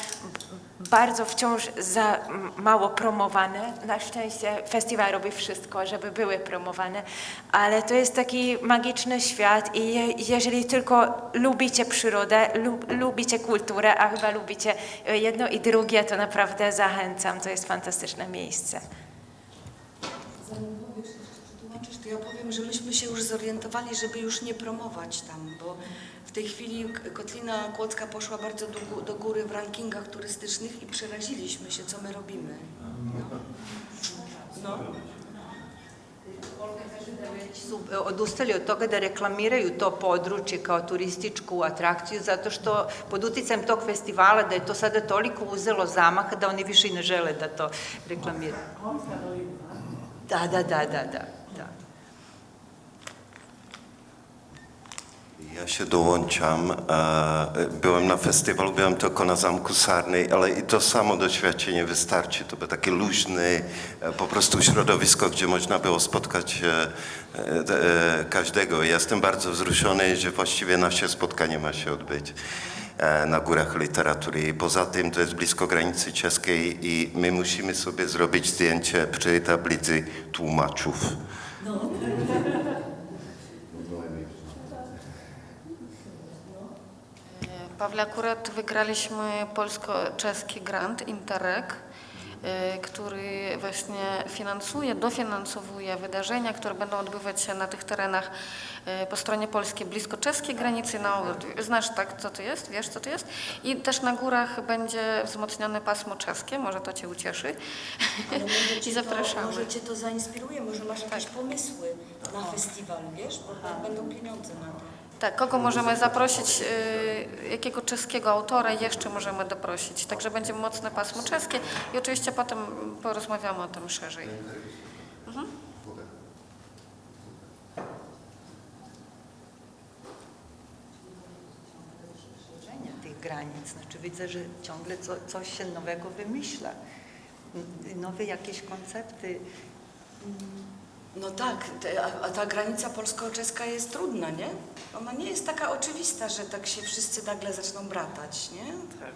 bardzo wciąż za mało promowane. Na szczęście festiwal robi wszystko, żeby były promowane, ale to jest taki magiczny świat i jeżeli tylko lubicie przyrodę, lubicie kulturę, a chyba lubicie jedno i drugie, to naprawdę zachęcam. To jest fantastyczne miejsce. Zanim powiesz, jeszcze przetłumaczysz, to ja powiem, że myśmy się już zorientowali, żeby już nie promować tam, bo w tej chwili Kotlina Kłodzka poszła bardzo do góry w rankingach turystycznych i przeraziliśmy się, co my robimy. No. Olga kaže da već su odustali od toga da reklamiraju to područje kao turističku atrakciju, zato što pod uticajem tog festivala da je to sada toliko uzelo zamaha da oni više i ne žele da to reklamiraju. Da. Ja się dołączam. Byłem na festiwalu, byłem tylko na Zamku Sarnej, ale i to samo doświadczenie wystarczy. To był taki luźny po prostu środowisko, gdzie można było spotkać każdego. Ja jestem bardzo wzruszony, że właściwie nasze spotkanie ma się odbyć na Górach Literatury. I poza tym to jest blisko granicy czeskiej i my musimy sobie zrobić zdjęcie przy tablicy tłumaczów. Pawle, akurat wygraliśmy polsko-czeski grant Interreg, który właśnie dofinansowuje wydarzenia, które będą odbywać się na tych terenach po stronie polskiej, blisko czeskiej granicy. No, znasz tak, co to jest? Wiesz, co to jest? I też na górach będzie wzmocnione pasmo czeskie, może to Cię ucieszy. I zapraszamy. Może Cię to zainspiruje, może masz jakieś pomysły na festiwal, wiesz, bo będą pieniądze na to. Tak, kogo możemy zaprosić, jakiego czeskiego autora jeszcze możemy doprosić. Także będzie mocne pasmo czeskie i oczywiście potem porozmawiamy o tym szerzej. Tych granic, znaczy widzę, że ciągle coś się nowego wymyśla, nowe jakieś koncepty. No tak, a ta granica polsko-czeska jest trudna, nie? Ona nie jest taka oczywista, że tak się wszyscy nagle zaczną bratać, nie? Tak.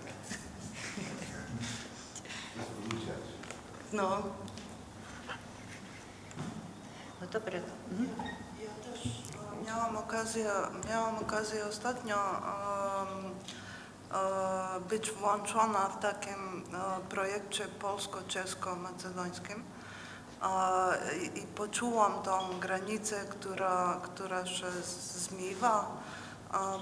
No. No dobra. Ja też miałam okazję ostatnio być włączona w takim projekcie polsko-czesko-macedońskim. I poczułam tą granicę, która się zmywa,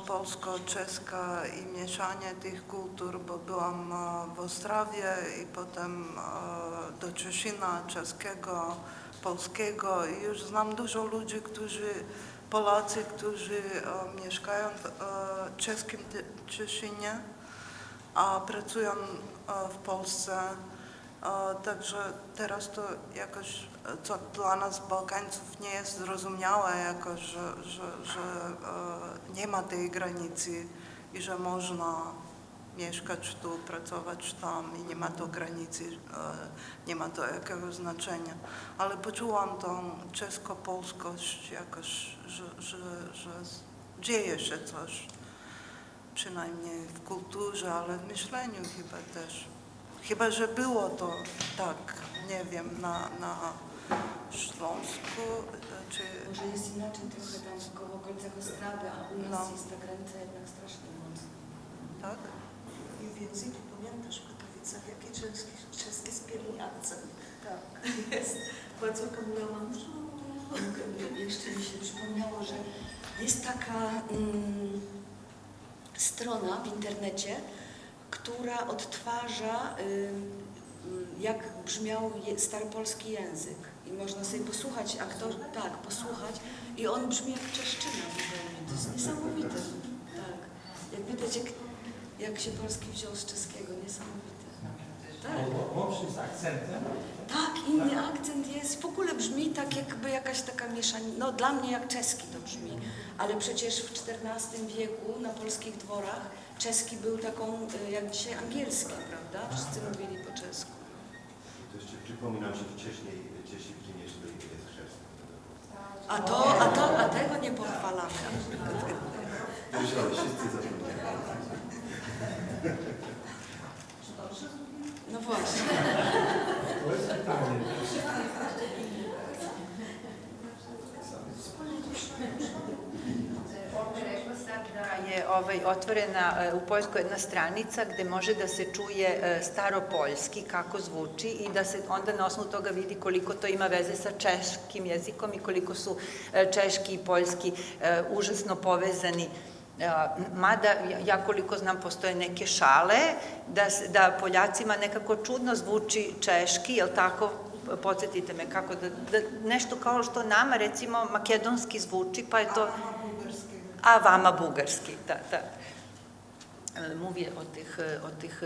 polsko-czeska i mieszanie tych kultur, bo byłam w Ostrawie i potem do Cieszyna czeskiego, polskiego i już znam dużo ludzi, Polacy, którzy mieszkają w czeskim Cieszynie, a pracują w Polsce. Także teraz to jakoś, co dla nas Bałkańców nie jest zrozumiałe, jakoś, że nie ma tej granicy i że można mieszkać tu, pracować tam i nie ma to granicy, nie ma to jakiegoś znaczenia. Ale poczułam tą czesko-polskość jakoś, że dzieje się coś, przynajmniej w kulturze, ale w myśleniu chyba też. Chyba, że było to tak, nie wiem, na Śląsku, czy... Może jest inaczej trochę tam w okolicach Ostrawy, a u nas jest ta granica jednak strasznie mocna. Tak? I w języku pamiętasz w Katowicach, jaki czeski spielny akcent. Tak. Jest. Płacoka mówiła, Jeszcze mi się przypomniało, że jest taka strona w internecie, która odtwarza, jak brzmiał staropolski język. I można sobie posłuchać, posłuchać. I on brzmi jak czeszczyna zupełnie. To jest niesamowite. Tak. Jak widać, jak się polski wziął z czeskiego. Niesamowite. Tak. Łącznie z akcentem. Tak, inny akcent jest. W ogóle brzmi tak, jakby jakaś taka mieszanina. No dla mnie jak czeski to brzmi. Ale przecież w XIV wieku na polskich dworach czeski był taką, jak dzisiaj angielski, prawda? Wszyscy mówili po czesku. To jeszcze przypominam, że wcześniej Czesi przynieśli chrzest. A tego nie pochwalamy. Wszyscy zapomnieli. No właśnie. To jest pytanie. Je otvorena u Poljskoj jedna stranica gde može da se čuje staropoljski kako zvuči i da se onda na osnovu toga vidi koliko to ima veze sa češkim jezikom i koliko su češki i poljski užasno povezani. Mada, ja koliko znam, postoje neke šale da Poljacima nekako čudno zvuči češki, jel tako? Podsjetite me kako da nešto kao što nama recimo makedonski zvuči, pa je to... A vama bugarski, da. Mówię o tych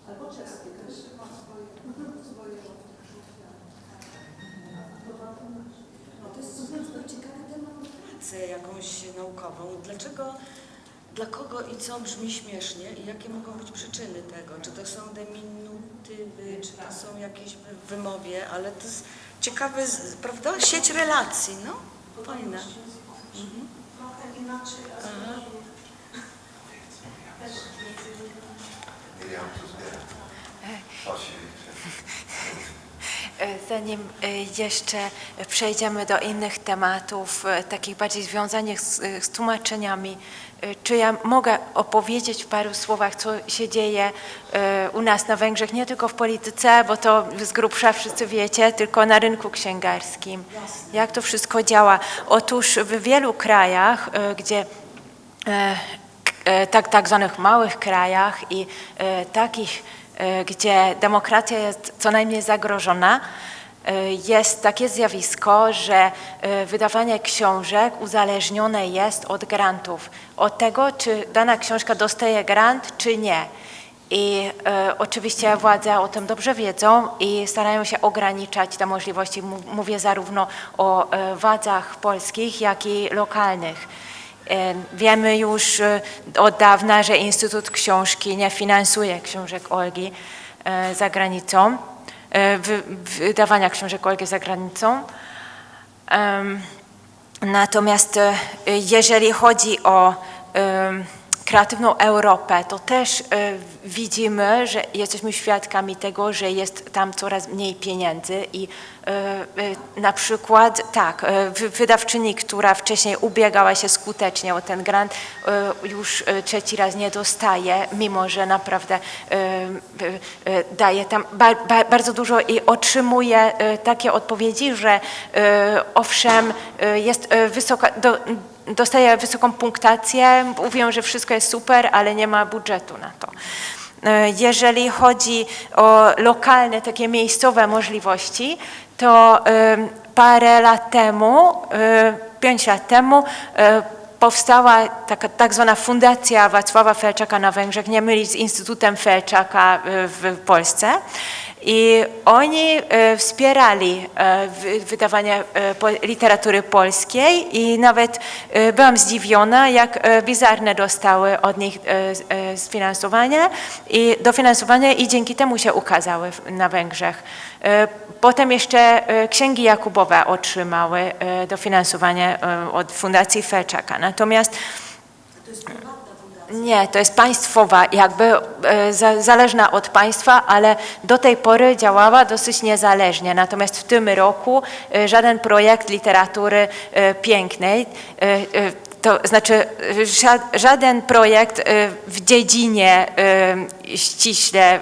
albo czeskie też. No to jest bardzo ciekawy temat. Pracę jakąś naukową. Dla kogo i co brzmi śmiesznie i jakie mogą być przyczyny tego? Czy to są deminutywy, czy to są jakieś w wymowie, ale to jest ciekawe, prawda? Sieć relacji, no. Fajne. Trochę inaczej, ale też Miriam, co zbiera? Zanim jeszcze przejdziemy do innych tematów, takich bardziej związanych z tłumaczeniami, czy ja mogę opowiedzieć w paru słowach, co się dzieje u nas na Węgrzech, nie tylko w polityce, bo to z grubsza wszyscy wiecie, tylko na rynku księgarskim. Jak to wszystko działa? Otóż w wielu krajach, gdzie tak zwanych małych krajach i takich, gdzie demokracja jest co najmniej zagrożona, jest takie zjawisko, że wydawanie książek uzależnione jest od grantów, od tego, czy dana książka dostaje grant, czy nie. I oczywiście władze o tym dobrze wiedzą i starają się ograniczać te możliwości. Mówię zarówno o władzach polskich, jak i lokalnych. Wiemy już od dawna, że Instytut Książki nie finansuje książek Olgi za granicą, wydawania książek Olgi za granicą. Natomiast jeżeli chodzi o kreatywną Europę, to też widzimy, że jesteśmy świadkami tego, że jest tam coraz mniej pieniędzy i na przykład wydawczyni, która wcześniej ubiegała się skutecznie o ten grant, już trzeci raz nie dostaje, mimo że naprawdę daje tam bardzo dużo i otrzymuje takie odpowiedzi, że owszem, jest wysoka, dostaje wysoką punktację, mówią, że wszystko jest super, ale nie ma budżetu na to. Jeżeli chodzi o lokalne, takie miejscowe możliwości, to parę lat temu, 5 lat temu powstała taka tak zwana Fundacja Wacława Felczaka na Węgrzech, nie mylić z Instytutem Felczaka w Polsce. I oni wspierali wydawanie literatury polskiej i nawet byłam zdziwiona, jak bizarne dostały od nich sfinansowanie i dofinansowanie i dzięki temu się ukazały na Węgrzech. Potem jeszcze Księgi Jakubowe otrzymały dofinansowanie od Fundacji Felczaka. Natomiast nie, to jest państwowa, jakby zależna od państwa, ale do tej pory działała dosyć niezależnie. Natomiast w tym roku żaden projekt literatury pięknej, to znaczy żaden projekt w dziedzinie ściśle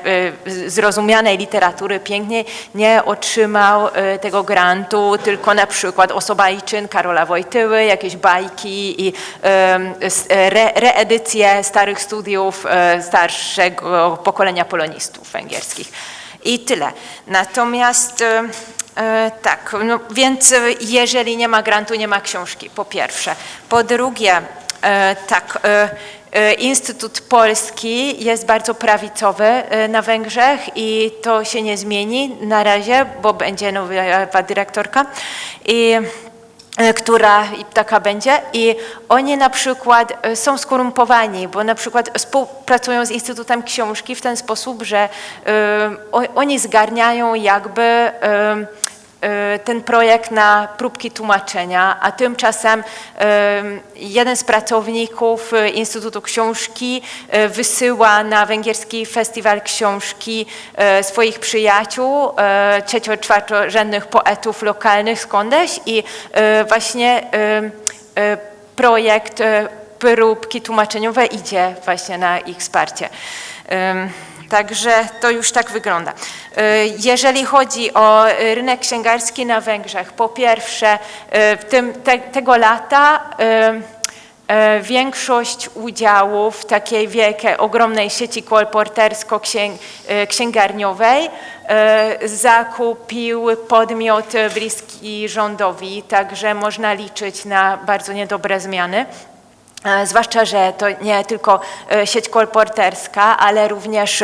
zrozumianej literatury pięknej nie otrzymał tego grantu, tylko na przykład Osoba i czyn Karola Wojtyły, jakieś bajki i reedycje starych studiów starszego pokolenia polonistów węgierskich. I tyle. Natomiast tak, no więc jeżeli nie ma grantu, nie ma książki, po pierwsze. Po drugie, tak, Instytut Polski jest bardzo prawicowy na Węgrzech i to się nie zmieni na razie, bo będzie nowa dyrektorka, która taka będzie i oni na przykład są skorumpowani, bo na przykład współpracują z Instytutem Książki w ten sposób, że oni zgarniają jakby ten projekt na próbki tłumaczenia, a tymczasem jeden z pracowników Instytutu Książki wysyła na węgierski festiwal książki swoich przyjaciół, trzecio-czwartorzędnych poetów lokalnych skądś i właśnie projekt próbki tłumaczeniowe idzie właśnie na ich wsparcie. Także to już tak wygląda. Jeżeli chodzi o rynek księgarski na Węgrzech, po pierwsze tego lata większość udziałów w takiej wielkiej, ogromnej sieci kolportersko-księgarniowej zakupił podmiot bliski rządowi, także można liczyć na bardzo niedobre zmiany. Zwłaszcza, że to nie tylko sieć kolporterska, ale również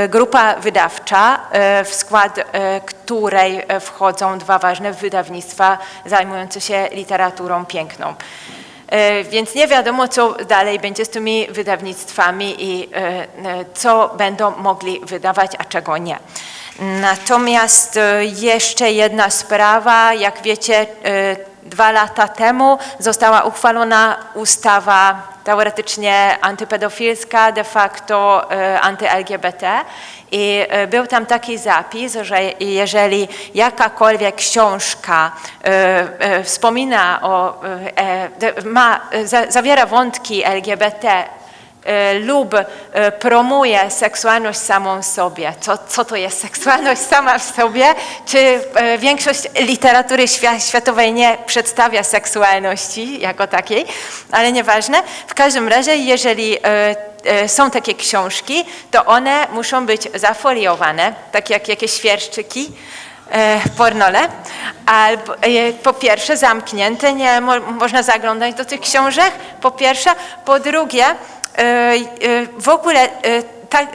grupa wydawcza, w skład której wchodzą 2 ważne wydawnictwa zajmujące się literaturą piękną. Więc nie wiadomo, co dalej będzie z tymi wydawnictwami i co będą mogli wydawać, a czego nie. Natomiast jeszcze jedna sprawa, jak wiecie, 2 lata temu została uchwalona ustawa teoretycznie antypedofilska, de facto anty-LGBT i był tam taki zapis, że jeżeli jakakolwiek książka wspomina o, zawiera wątki LGBT lub promuje seksualność samą w sobie. Co to jest seksualność sama w sobie? Czy większość literatury światowej nie przedstawia seksualności jako takiej, ale nieważne. W każdym razie, jeżeli są takie książki, to one muszą być zafoliowane, tak jak jakieś świerszczyki, pornole, albo po pierwsze zamknięte, nie można zaglądać do tych książek, po pierwsze. Po drugie, w ogóle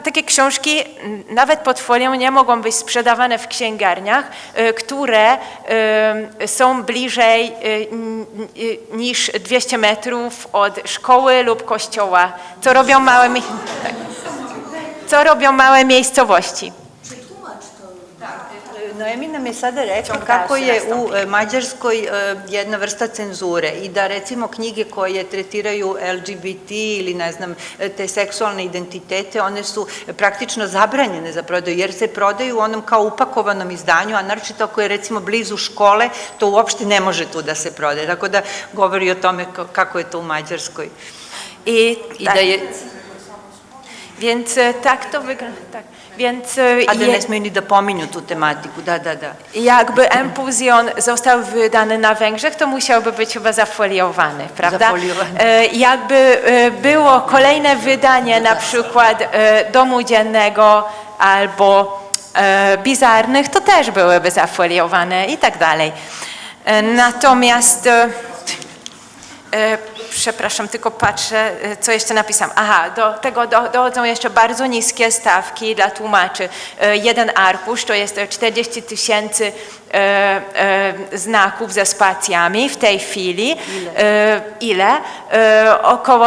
takie książki nawet pod folią nie mogą być sprzedawane w księgarniach, które są bliżej niż 200 metrów od szkoły lub kościoła, co robią małe miejscowości. Noemina mi je sada rekla kako je u Mađarskoj jedna vrsta cenzure i da recimo knjige koje tretiraju LGBT ili ne znam te seksualne identitete, one su praktično zabranjene za prodaju jer se prodaju u onom kao upakovanom izdanju, a naročito ako je recimo blizu škole, to uopšte ne može tu da se prodaje. Tako da govori o tome kako je to u Mađarskoj. I da je... Więc tak to wygląda. Tak. Więc Adenes mi dopominu tu tematiku, da. jakby Empuzjon został wydany na Węgrzech, to musiałby być chyba zafoliowany, prawda? Zafoliowany. Jakby było kolejne wydanie na przykład Domu Dziennego albo Bizarnych, to też byłyby zafoliowane i tak dalej. Natomiast przepraszam, tylko patrzę, co jeszcze napisałam. Aha, do tego dochodzą jeszcze bardzo niskie stawki dla tłumaczy. Jeden arkusz to jest 40 000 znaków ze spacjami w tej chwili. Ile? Około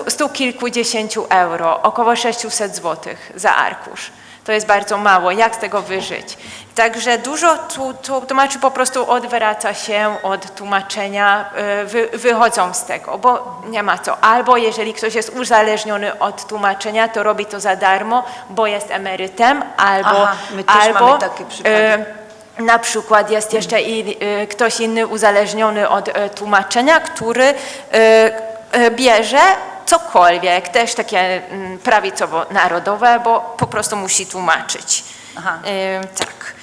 100 kilkudziesięciu euro, około 600 zł za arkusz. To jest bardzo mało. Jak z tego wyżyć? Także dużo tłumaczy po prostu odwraca się od tłumaczenia, wychodzą z tego, bo nie ma co. Albo jeżeli ktoś jest uzależniony od tłumaczenia, to robi to za darmo, bo jest emerytem, albo, my też mamy takie przykłady. Na przykład jest jeszcze ktoś inny uzależniony od tłumaczenia, który bierze cokolwiek, też takie prawicowo-narodowe, bo po prostu musi tłumaczyć. Tak.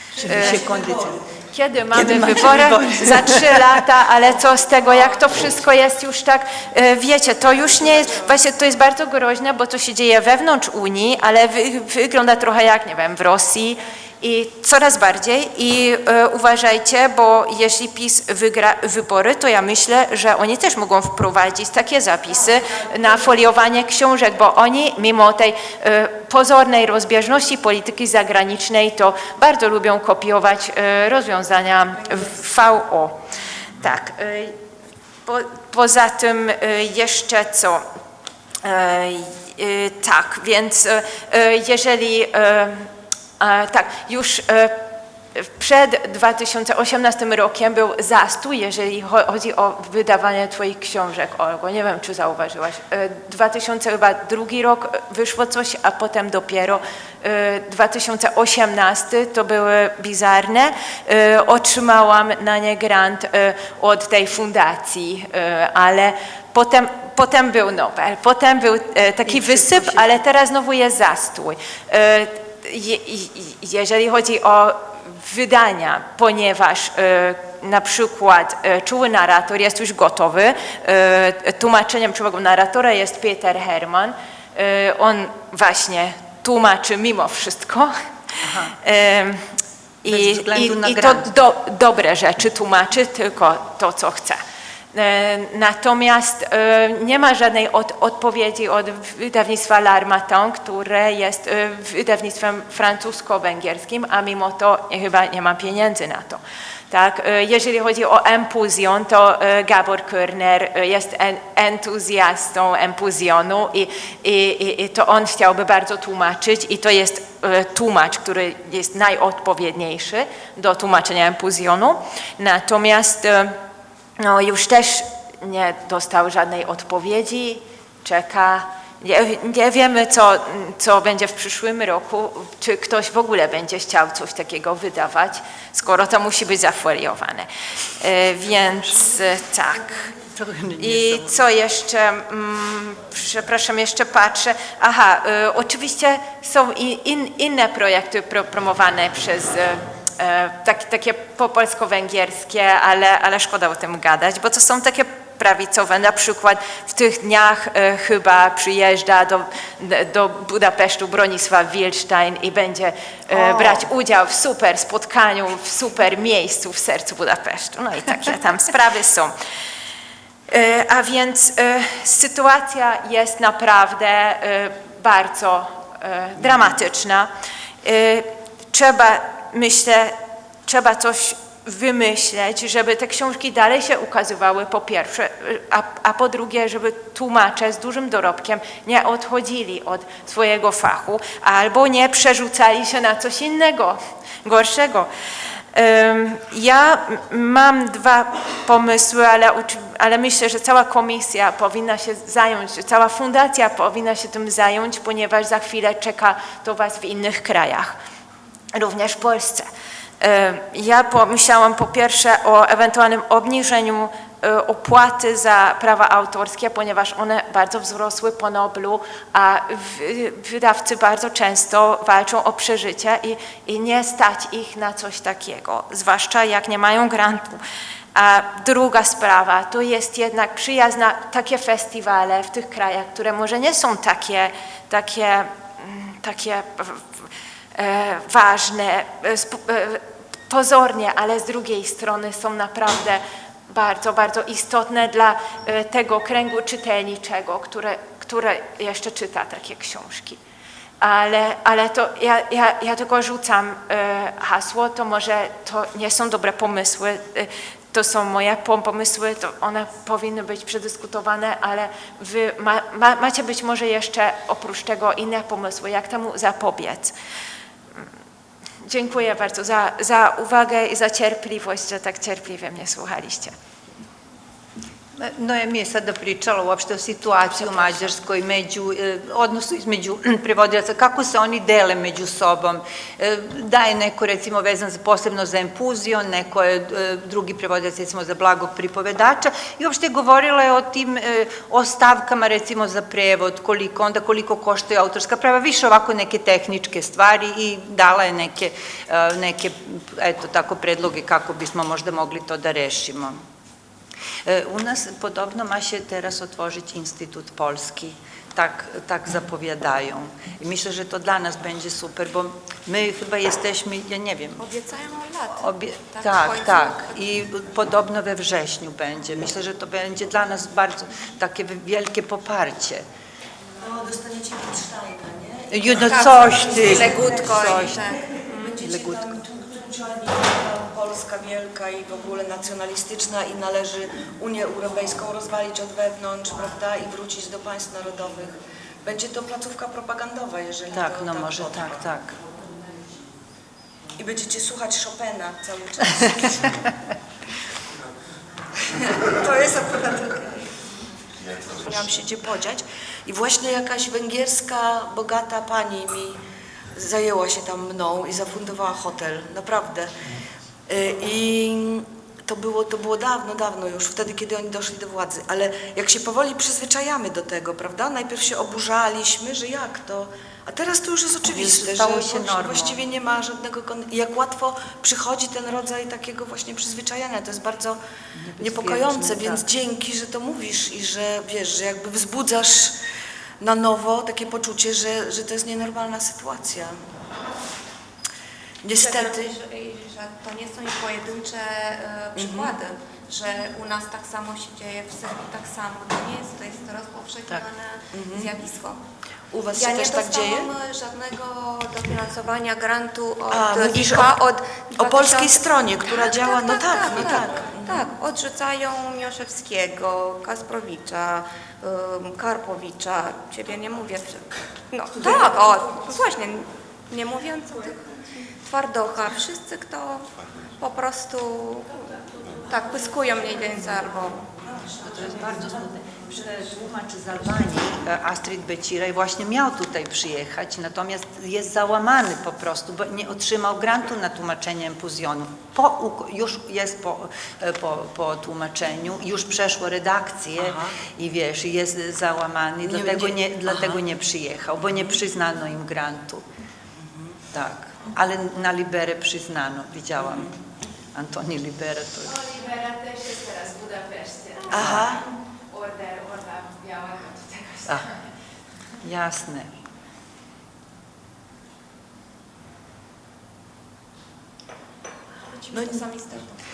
Kiedy mamy wybory? Za 3 lata, ale co z tego, jak to wszystko jest już tak, wiecie, to już nie jest, właśnie to jest bardzo groźne, bo to się dzieje wewnątrz Unii, ale wygląda trochę jak, nie wiem, w Rosji i coraz bardziej i uważajcie, bo jeśli PiS wygra wybory, to ja myślę, że oni też mogą wprowadzić takie zapisy na foliowanie książek, bo oni mimo tej pozornej rozbieżności polityki zagranicznej to bardzo lubią kopiować rozwiązania VO. Tak. Poza tym jeszcze co? Tak, więc jeżeli tak, już przed 2018 rokiem był zastój, jeżeli chodzi o wydawanie Twoich książek, Olgo. Nie wiem, czy zauważyłaś. 2002 rok wyszło coś, a potem dopiero 2018 to były Bizarne. Otrzymałam na nie grant od tej fundacji, ale potem był Nobel, potem był taki wysyp, ale teraz znowu jest zastój. Jeżeli chodzi o wydania, ponieważ na przykład Czuły narrator jest już gotowy, tłumaczeniem Czułego narratora jest Peter Hermann, on właśnie tłumaczy mimo wszystko i to dobre rzeczy tłumaczy, tylko to, co chce. Natomiast nie ma żadnej odpowiedzi od wydawnictwa L'Harmattan, które jest wydawnictwem francusko-węgierskim, a mimo to chyba nie ma pieniędzy na to. Tak? Jeżeli chodzi o Empuzjon, to Gabor Körner jest entuzjastą Empuzjonu i to on chciałby bardzo tłumaczyć i to jest tłumacz, który jest najodpowiedniejszy do tłumaczenia Empuzjonu. Natomiast no, już też nie dostał żadnej odpowiedzi, czeka. Nie wiemy, co będzie w przyszłym roku, czy ktoś w ogóle będzie chciał coś takiego wydawać, skoro to musi być zafoliowane. Więc tak. I co jeszcze? Przepraszam, jeszcze patrzę. Aha, oczywiście są inne projekty promowane przez takie polsko-węgierskie, ale szkoda o tym gadać, bo to są takie prawicowe. Na przykład w tych dniach chyba przyjeżdża do Budapesztu Bronisław Wildstein i będzie brać udział w super spotkaniu, w super miejscu w sercu Budapesztu. No i takie tam sprawy są. A więc sytuacja jest naprawdę bardzo dramatyczna. Trzeba coś wymyśleć, żeby te książki dalej się ukazywały po pierwsze, a po drugie, żeby tłumacze z dużym dorobkiem nie odchodzili od swojego fachu albo nie przerzucali się na coś innego, gorszego. Ja mam 2 pomysły, ale myślę, że cała komisja powinna się zająć, cała fundacja powinna się tym zająć, ponieważ za chwilę czeka to Was w innych krajach, również w Polsce. Ja pomyślałam po pierwsze o ewentualnym obniżeniu opłaty za prawa autorskie, ponieważ one bardzo wzrosły po Noblu, a wydawcy bardzo często walczą o przeżycie i nie stać ich na coś takiego, zwłaszcza jak nie mają grantu. A druga sprawa to jest jednak przyjazd na takie festiwale w tych krajach, które może nie są takie ważne pozornie, ale z drugiej strony są naprawdę bardzo, bardzo istotne dla tego kręgu czytelniczego, które jeszcze czyta takie książki. Ale to ja tylko rzucam hasło, to może to nie są dobre pomysły, to są moje pomysły, to one powinny być przedyskutowane, ale wy macie być może jeszcze oprócz tego inne pomysły, jak temu zapobiec. Dziękuję bardzo za uwagę i za cierpliwość, że tak cierpliwie mnie słuchaliście. Noemi je sada pričala uopšte o situaciji u Mađarskoj, odnosu između prevodilaca, kako se oni dele među sobom. Da je neko recimo vezan posebno za empuzion, neko je drugi prevodilac recimo za blagog pripovedača i uopšte govorila je o tim stavkama recimo za prevod, koliko koštaju autorska prava, više ovako neke tehničke stvari i dala je neke eto tako predloge kako bismo možda mogli to da rešimo. U nas podobno ma się teraz otworzyć Instytut Polski, tak zapowiadają. I myślę, że to dla nas będzie super, bo my chyba jesteśmy, ja nie wiem. Obiecają od lat. Tak. I podobno we wrześniu będzie. Myślę, że to będzie dla nas bardzo takie wielkie poparcie. No, dostaniecie Wittsteina, nie? No coś ty. Legutko. Będziecie tam Polska wielka i w ogóle nacjonalistyczna i należy Unię Europejską rozwalić od wewnątrz, prawda, i wrócić do państw narodowych. Będzie to placówka propagandowa, jeżeli tak, to no tak może potrwa. tak. I będziecie słuchać Chopina cały czas. To jest akurat okej. Miałam się gdzie podziać i właśnie jakaś węgierska, bogata pani mi zajęła się tam mną i zafundowała hotel, naprawdę. I to było dawno już, wtedy, kiedy oni doszli do władzy, ale jak się powoli przyzwyczajamy do tego, prawda? Najpierw się oburzaliśmy, że jak to, a teraz to już jest oczywiste, Stało że się normą. właściwie nie ma żadnego, i jak łatwo przychodzi ten rodzaj takiego właśnie przyzwyczajania, to jest bardzo niepokojące, więc dzięki, że to mówisz i że wiesz, że jakby wzbudzasz na nowo takie poczucie, że to jest nienormalna sytuacja. Niestety. Że to nie są pojedyncze przykłady, że u nas tak samo się dzieje, w Serbii tak samo. To jest rozpowszechnione zjawisko. U was się też tak dzieje? Ja nie dostałam żadnego dofinansowania grantu od mówisz IKA od o polskiej stronie, która działa, Tak, odrzucają Miłoszewskiego, Kasprowicza, Karpowicza, ciebie nie mówię. No tak, właśnie, nie mówiąc o tych Twardocha, wszyscy, kto po prostu tak pyskują mniej więcej albo... To jest bardzo smutne. Tłumacz z Albanii, Astrid Beciraj, właśnie miał tutaj przyjechać, natomiast jest załamany po prostu, bo nie otrzymał grantu na tłumaczenie empuzionu. Już jest po tłumaczeniu, już przeszło redakcję i wiesz, jest załamany, dlatego nie przyjechał, bo nie przyznano im grantu. Tak, ale na Liberę przyznano, widziałam. Antoni Libera to jest. Libera też jest teraz w Budapeszcie. Aha. Orda białego do tego. Jasne.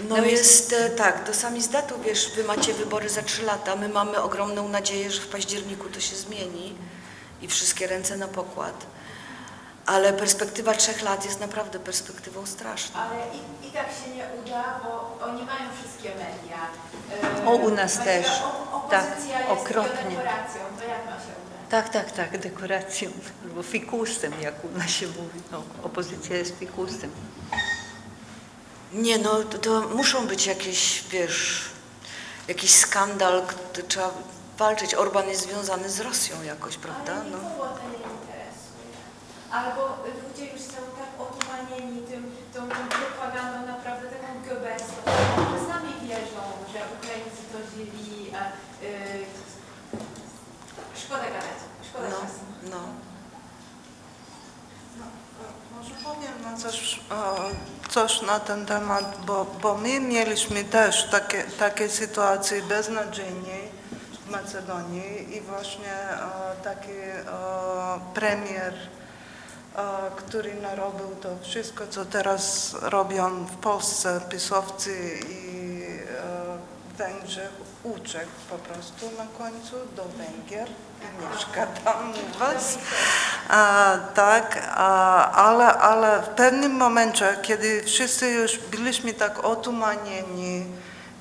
No jest tak, do samizdatu, wiesz, wy macie wybory za 3 lata, my mamy ogromną nadzieję, że w październiku to się zmieni i wszystkie ręce na pokład. Ale perspektywa 3 lat jest naprawdę perspektywą straszną. Ale i tak się nie uda, bo oni mają wszystkie media. U nas też. Opozycja jest okropnie. dekoracją, to jak ma się udać? Tak, dekoracją, albo fikusem, jak u nas się mówi. No, opozycja jest fikusem. Nie, no to muszą być jakieś, wiesz, jakiś skandal, trzeba walczyć. Orban jest związany z Rosją jakoś, prawda? Ale nikogo to nie interesuje. Albo ludzie już są tak otumanieni tą propagandą, naprawdę taką Goebbelską, że sami wierzą, że Ukraińcy to Szkoda gadać, szkoda czasu. No. Może powiem coś na ten temat, bo my mieliśmy też takie sytuacje beznadziejnej w Macedonii i właśnie taki premier, który narobił to wszystko, co teraz robią w Polsce pisowcy i Węgrzy, uciekł po prostu na końcu do Węgier i mieszka tam u was. Tak, ale w pewnym momencie, kiedy wszyscy już byliśmy tak otumanieni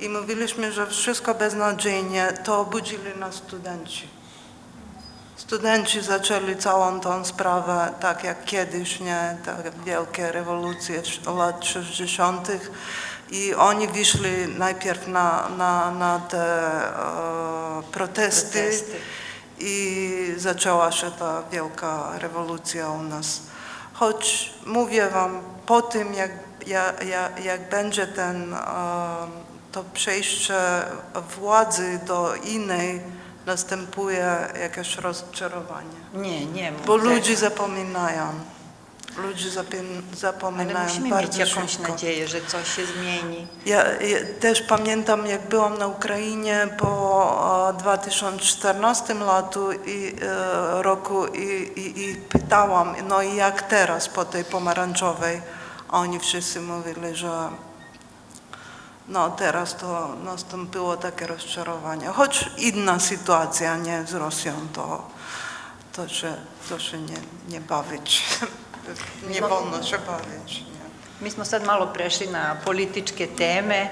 i mówiliśmy, że wszystko beznadziejnie, to obudzili nas studenci. Studenci zaczęli całą tą sprawę, tak jak kiedyś, nie, te wielkie rewolucje lat 60. I oni wyszli najpierw na te protesty i zaczęła się ta wielka rewolucja u nas. Choć mówię wam, po tym jak będzie to przejście władzy do innej, następuje jakieś rozczarowanie. Nie. Bo ludzie zapominają. Ludzie zapominają Ale musimy bardzo mieć jakąś szybko. nadzieję, że coś się zmieni. Ja też pamiętam, jak byłam na Ukrainie po 2014 roku i pytałam, no i jak teraz po tej pomarańczowej? A oni wszyscy mówili, że no teraz to nastąpiło takie rozczarowanie. Choć inna sytuacja, nie z Rosją, to się nie bawić. Nie wolno się bavić. Mi smo sad malo prešli na političke teme,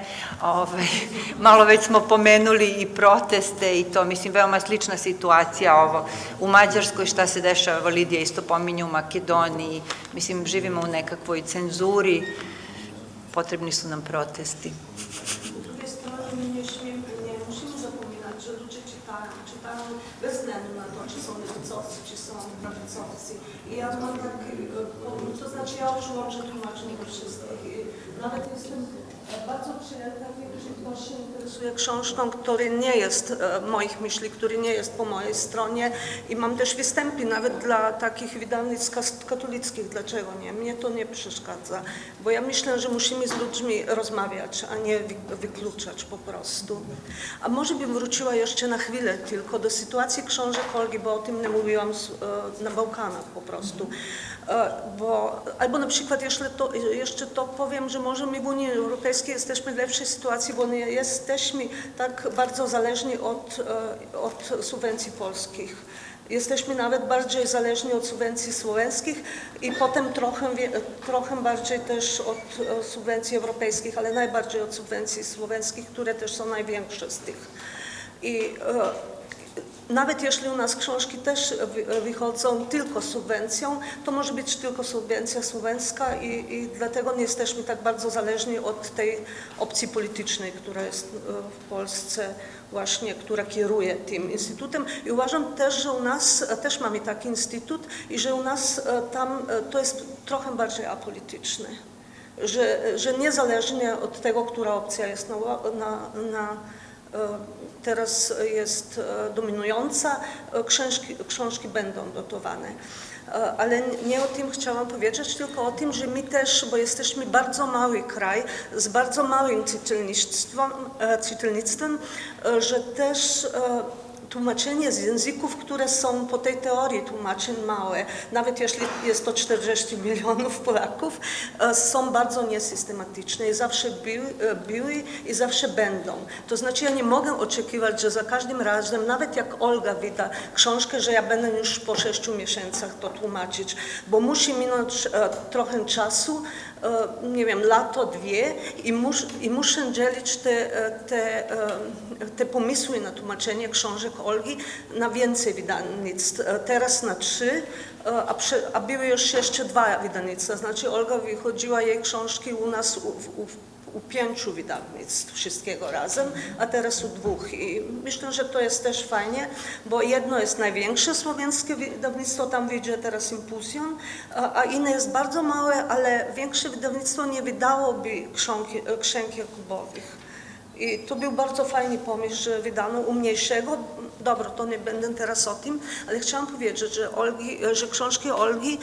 malo već smo pomenuli i proteste i to, mislim, veoma slična situacija ovo. U Mađarskoj šta se dešava, Lidija isto pominje u Makedoniji, mislim, živimo u nekakvoj cenzuri, potrebni su nam protesti. Musimy zapominać, że ludzie czytają bez względu na to, czy są lewicowcy, czy są prawicowcy. I ja mam tak, to znaczy ja przyłączę tłumaczenie do wszystkich. Nawet jestem bardzo przyjemna, że ktoś się interesuje książką, który nie jest moich myśli, który nie jest po mojej stronie. I mam też występy nawet dla takich wydawnictw katolickich. Dlaczego nie? Mnie to nie przeszkadza. Bo ja myślę, że musimy z ludźmi rozmawiać, a nie wykluczać po prostu. A może bym wróciła jeszcze na chwilę tylko do sytuacji książek Olgi, bo o tym nie mówiłam na Bałkanach po prostu. Albo na przykład jeszcze to powiem, że może my w Unii Europejskiej jesteśmy w lepszej sytuacji, bo nie jesteśmy tak bardzo zależni od subwencji polskich. Jesteśmy nawet bardziej zależni od subwencji słoweńskich i potem trochę bardziej też od subwencji europejskich, ale najbardziej od subwencji słoweńskich, które też są największe z tych. I nawet jeśli u nas książki też wychodzą tylko subwencją, to może być tylko subwencja słoweńska i dlatego nie jesteśmy tak bardzo zależni od tej opcji politycznej, która jest w Polsce właśnie, która kieruje tym instytutem. I uważam też, że u nas też mamy taki instytut i że u nas tam to jest trochę bardziej apolityczne. Że niezależnie od tego, która opcja jest teraz jest dominująca, książki będą dotowane. Ale nie o tym chciałam powiedzieć, tylko o tym, że my też, bo jesteśmy bardzo mały kraj z bardzo małym czytelnictwem, że też tłumaczenie z języków, które są po tej teorii tłumaczeń małe, nawet jeśli jest to 40 milionów Polaków, są bardzo niesystematyczne i zawsze były i zawsze będą. To znaczy ja nie mogę oczekiwać, że za każdym razem, nawet jak Olga wyda książkę, że ja będę już po 6 miesiącach to tłumaczyć, bo musi minąć trochę czasu, nie wiem, lato, 2 i muszę dzielić te pomysły na tłumaczenie książek Olgi na więcej wydawnictw. Teraz na 3, a były już jeszcze 2 wydawnictwa. Znaczy Olga wychodziła jej książki u nas u 5 wydawnictw wszystkiego razem, a teraz u 2. I myślę, że to jest też fajnie, bo jedno jest największe słowiańskie wydawnictwo, tam wyjdzie teraz Impulsion, a inne jest bardzo małe, ale większe wydawnictwo nie wydałoby ksiąg Jakubowych. I to był bardzo fajny pomysł, że wydano u mniejszego. Dobra, to nie będę teraz o tym, ale chciałam powiedzieć, że książki Olgi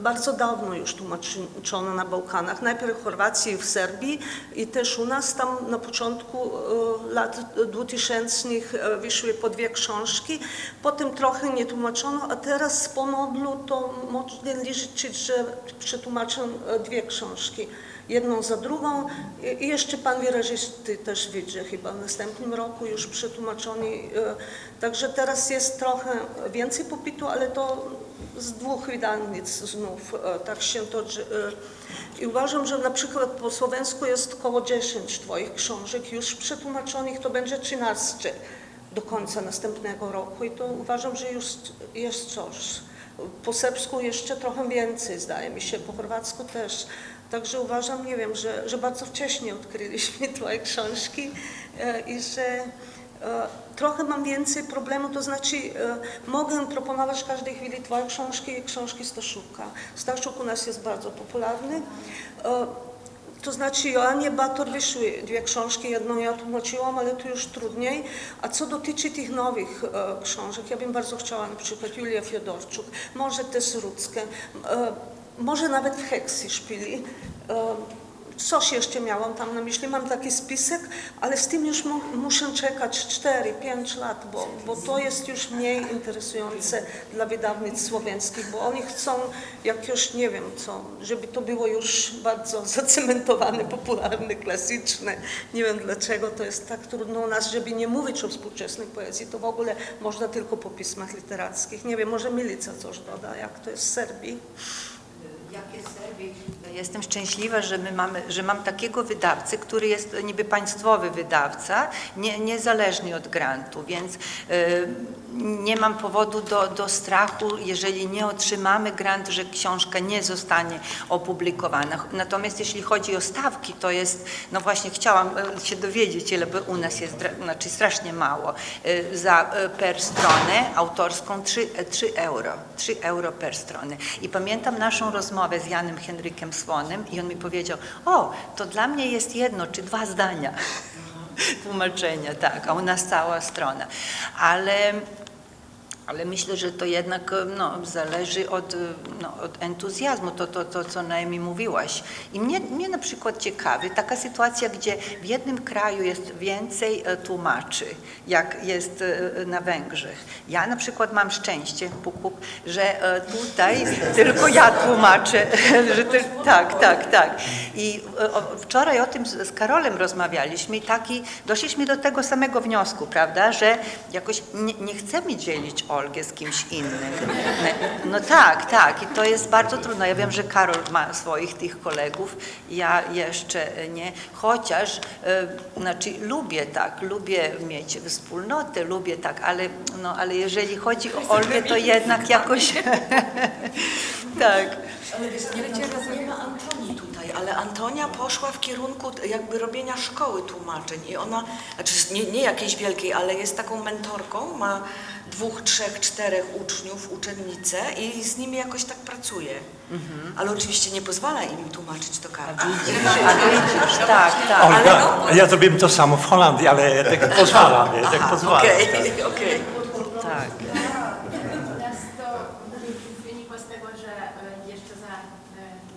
bardzo dawno już tłumaczono na Bałkanach. Najpierw w Chorwacji i w Serbii i też u nas tam na początku lat 2000 wyszły po 2 książki. Potem trochę nie tłumaczono, a teraz po Noblu to można liczyć, że przetłumaczą 2 książki. Jedną za drugą i jeszcze pan wyrażysty też wyjdzie chyba w następnym roku już przetłumaczony. Także teraz jest trochę więcej popytu, ale to z 2 wydawnictw znów tak się toczy. I uważam, że na przykład po słowensku jest około 10 twoich książek już przetłumaczonych, to będzie 13 do końca następnego roku i to uważam, że już jest coś. Po serbsku jeszcze trochę więcej, zdaje mi się, po chorwacku też. Także uważam, nie wiem, że bardzo wcześnie odkryliśmy twoje książki i że trochę mam więcej problemu, to znaczy mogę proponować w każdej chwili twoje książki i książki Staszuka. Staszuk u nas jest bardzo popularny. To znaczy Joannie Bator wyszły 2 książki, jedną ja tłumaczyłam, ale to już trudniej. A co dotyczy tych nowych książek, ja bym bardzo chciała na przykład Julia Fiodorczuk, może też Rudzkę, może nawet w Heksy szpili. Coś jeszcze miałam tam na myśli, mam taki spisek, ale z tym już muszę czekać 4-5 lat, bo to jest już mniej interesujące dla wydawnictw słoweńskich, bo oni chcą jakieś, nie wiem co, żeby to było już bardzo zacementowane, popularne, klasyczne. Nie wiem dlaczego to jest tak trudno u nas, żeby nie mówić o współczesnej poezji, to w ogóle można tylko po pismach literackich. Nie wiem, może Milica coś doda, jak to jest w Serbii. Jak jest w Serbii? Jestem szczęśliwa, że mam takiego wydawcę, który jest niby państwowy wydawca, niezależny od grantu, więc nie mam powodu do strachu, jeżeli nie otrzymamy grantu, że książka nie zostanie opublikowana. Natomiast jeśli chodzi o stawki, to jest, no właśnie chciałam się dowiedzieć, ile u nas jest, znaczy strasznie mało, za per stronę autorską 3 euro. 3 euro per stronę. I pamiętam naszą rozmowę z Janem Henrykiem Słonem i on mi powiedział, o, to dla mnie jest 1 czy 2 zdania tłumaczenia, tak, a u nas cała strona. Ale myślę, że to jednak zależy od entuzjazmu, to co Naomi mówiłaś. I mnie na przykład ciekawi taka sytuacja, gdzie w jednym kraju jest więcej tłumaczy, jak jest na Węgrzech. Ja na przykład mam szczęście, że tutaj tylko ja tłumaczę. Że tak. I wczoraj o tym z Karolem rozmawialiśmy i doszliśmy do tego samego wniosku, prawda, że jakoś nie chcemy dzielić Olgę z kimś innym. No tak, i to jest bardzo trudno. Ja wiem, że Karol ma swoich tych kolegów, ja jeszcze nie, chociaż znaczy lubię mieć wspólnotę, lubię tak, ale jeżeli chodzi o Olgę, to jednak jakoś tak. Ale nie ma Antonii tutaj, ale Antonia poszła w kierunku jakby robienia szkoły tłumaczeń i ona, znaczy nie jakiejś wielkiej, ale jest taką mentorką, ma 2, 3, 4 uczniów, uczennice i z nimi jakoś tak pracuje. Ale oczywiście nie pozwala im tłumaczyć do karty. Tak. Olga, ja zrobiłem to samo w Holandii, ale ja tak pozwalam. Okej. Tak. Nas to wynikło z tego, że jeszcze za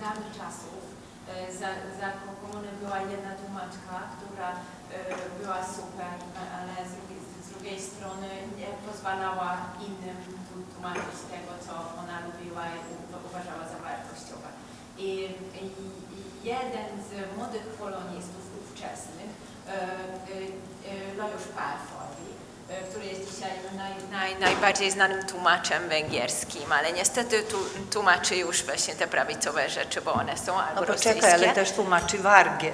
dawnych czasów za komuny była jedna tłumaczka, która była super, ale z drugiej strony nie pozwalała innym tłumaczyć tego, co ona lubiła i uważała za wartościowe. I jeden z młodych polonistów ówczesnych, Lajos Pálfalvi, który jest dzisiaj najbardziej znanym tłumaczem węgierskim, ale niestety tłumaczy już właśnie te prawicowe rzeczy, bo one są albo rosyjskie. Poczekaj, ale też tłumaczy Wargę.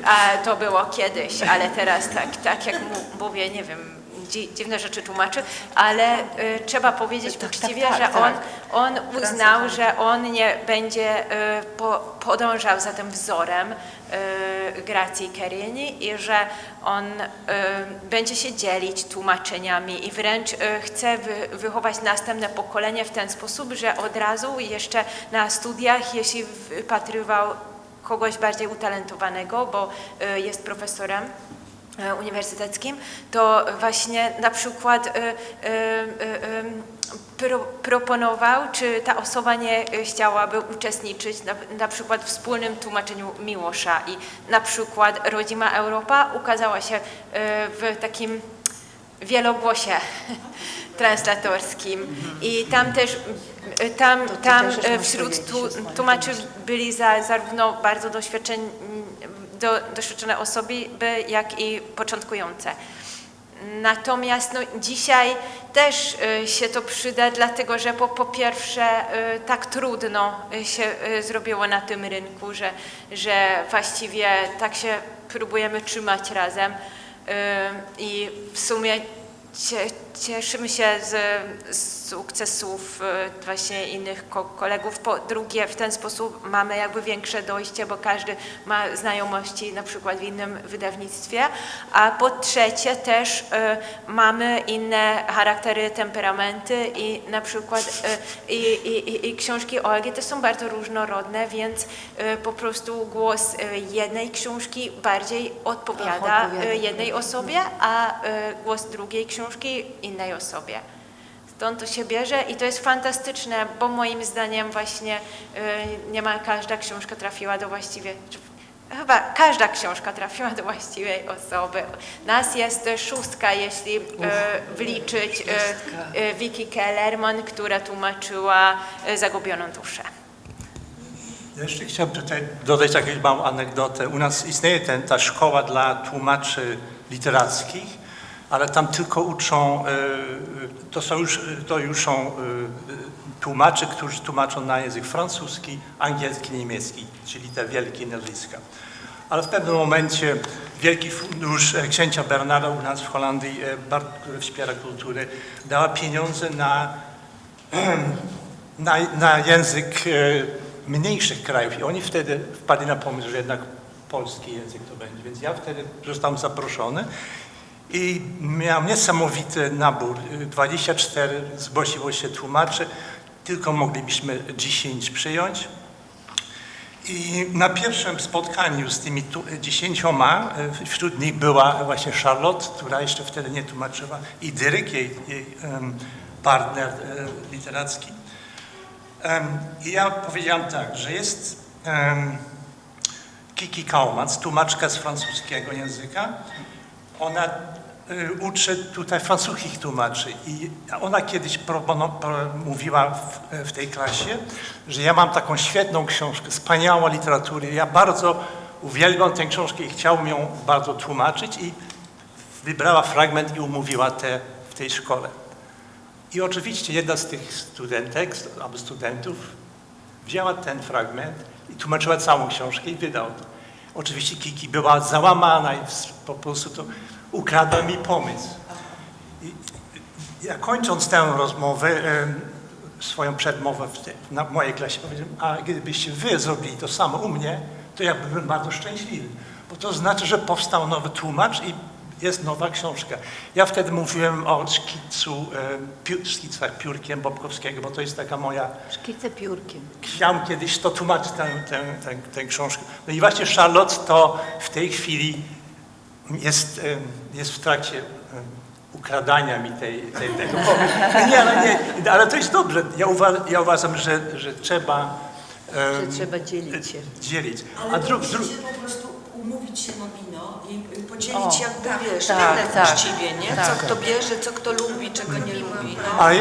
A to było kiedyś, ale teraz tak jak mówię, nie wiem, dziwne rzeczy tłumaczy, ale trzeba powiedzieć uczciwie, że on uznał, że on nie będzie podążał za tym wzorem Gracji Kerini i że on będzie się dzielić tłumaczeniami i wręcz chce wychować następne pokolenie w ten sposób, że od razu jeszcze na studiach, jeśli wypatrywał kogoś bardziej utalentowanego, bo jest profesorem uniwersyteckim, to właśnie na przykład proponował, czy ta osoba nie chciałaby uczestniczyć na przykład w wspólnym tłumaczeniu Miłosza i na przykład Rodzima Europa ukazała się w takim wielogłosie translatorskim i tam też wśród tłumaczy byli zarówno bardzo doświadczone osoby, jak i początkujące. Natomiast dzisiaj też się to przyda, dlatego że po pierwsze tak trudno się zrobiło na tym rynku, że właściwie tak się próbujemy trzymać razem i w sumie cieszymy się z sukcesów właśnie innych kolegów. Po drugie, w ten sposób mamy jakby większe dojście, bo każdy ma znajomości na przykład w innym wydawnictwie, a po trzecie też mamy inne charaktery, temperamenty i na przykład i książki Olgi też są bardzo różnorodne, więc po prostu głos jednej książki bardziej odpowiada jednej osobie, a głos drugiej książki innej osobie. Stąd to się bierze i to jest fantastyczne, bo moim zdaniem właśnie niemal każda książka trafiła do właściwie, chyba każda książka trafiła do właściwej osoby. Nas jest 6, jeśli wliczyć Vicky Kellerman, która tłumaczyła Zagubioną duszę. Ja jeszcze chciałbym tutaj dodać jakąś małą anegdotę. U nas istnieje ta szkoła dla tłumaczy literackich, ale tam tylko uczą, to już są tłumacze, którzy tłumaczą na język francuski, angielski, niemiecki, czyli te wielkie nazwiska. Ale w pewnym momencie wielki fundusz księcia Bernarda u nas w Holandii, który wspiera kulturę, dała pieniądze na język mniejszych krajów i oni wtedy wpadli na pomysł, że jednak polski język to będzie. Więc ja wtedy zostałem zaproszony i miałem niesamowity nabór. 24 zgłosiło się tłumaczy, tylko moglibyśmy 10 przyjąć. I na pierwszym spotkaniu z tymi 10, wśród nich była właśnie Charlotte, która jeszcze wtedy nie tłumaczyła, i Dyryk, jej partner literacki. I ja powiedziałem tak, że jest Kiki Kaumans, tłumaczka z francuskiego języka. Ona uczy tutaj francuskich tłumaczy i ona kiedyś mówiła w tej klasie, że ja mam taką świetną książkę, wspaniała literatura. Ja bardzo uwielbiam tę książkę i chciałbym ją bardzo tłumaczyć i wybrała fragment i umówiła w tej szkole. I oczywiście jedna z tych studentek albo studentów wzięła ten fragment i tłumaczyła całą książkę i wydała to. Oczywiście Kiki była załamana i po prostu to ukradła mi pomysł. I ja kończąc tę rozmowę, swoją przedmowę na mojej klasie powiedziałem, a gdybyście wy zrobili to samo u mnie, to ja byłbym bardzo szczęśliwy. Bo to znaczy, że powstał nowy tłumacz i jest nowa książka. Ja wtedy mówiłem o szkicach piórkiem Bobkowskiego, bo to jest taka moja... Szkice piórkiem. Chciałem kiedyś to tłumaczyć, tę książkę. No i właśnie Charlotte to w tej chwili jest w trakcie ukradania mi tego pomysłu. Nie, ale to jest dobrze. Ja uważam, że trzeba... że trzeba dzielić się. Ale musicie po prostu umówić się na wino i podzielić jakby, wiesz, rynek właściwie, nie? Co kto bierze, co kto lubi, czego nie lubi. No. A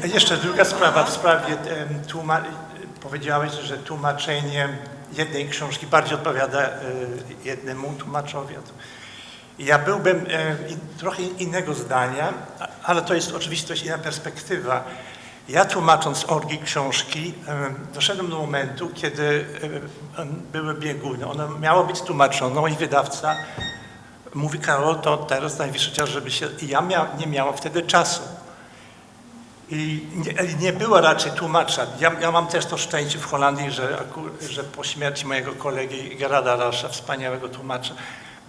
jeszcze druga sprawa w sprawie powiedziałeś, że tłumaczenie jednej książki bardziej odpowiada jednemu tłumaczowi. Ja byłbym trochę innego zdania, ale to jest oczywiście inna perspektywa. Ja tłumacząc Olgi książki doszedłem do momentu, kiedy były bieguny. Ona miała być tłumaczoną i wydawca mówi, Karol, to teraz najwyższy czas, żeby się... I ja nie miałem wtedy czasu. I nie było raczej tłumacza. Ja mam też to szczęście w Holandii, że po śmierci mojego kolegi Gerarda Rasza, wspaniałego tłumacza,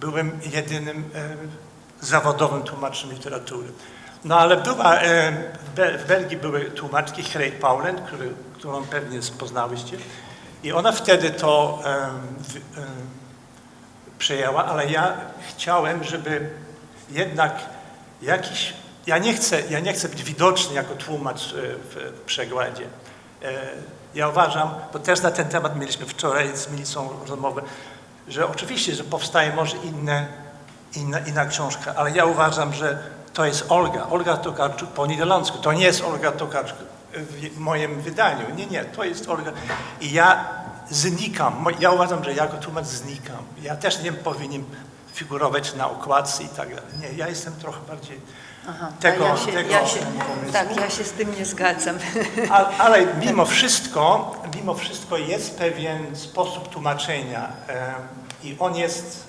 byłem jedynym zawodowym tłumaczem literatury. No ale w Belgii były tłumaczki Hrey Paulen, którą pewnie poznałyście. I ona wtedy to przejęła, ale ja chciałem, żeby jednak jakiś... Ja nie chcę być widoczny jako tłumacz w przekładzie. Ja uważam, bo też na ten temat mieliśmy wczoraj z Milicą rozmowę, że oczywiście, że powstaje może inna książka, ale ja uważam, że to jest Olga Tokarczuk po niderlandzku. To nie jest Olga Tokarczuk w moim wydaniu. Nie, to jest Olga. I ja znikam. Ja uważam, że jako tłumacz znikam. Ja też nie powinien figurować na okładce i tak dalej. Nie, ja jestem trochę bardziej ja się z tym nie zgadzam. Ale mimo wszystko jest pewien sposób tłumaczenia i on jest,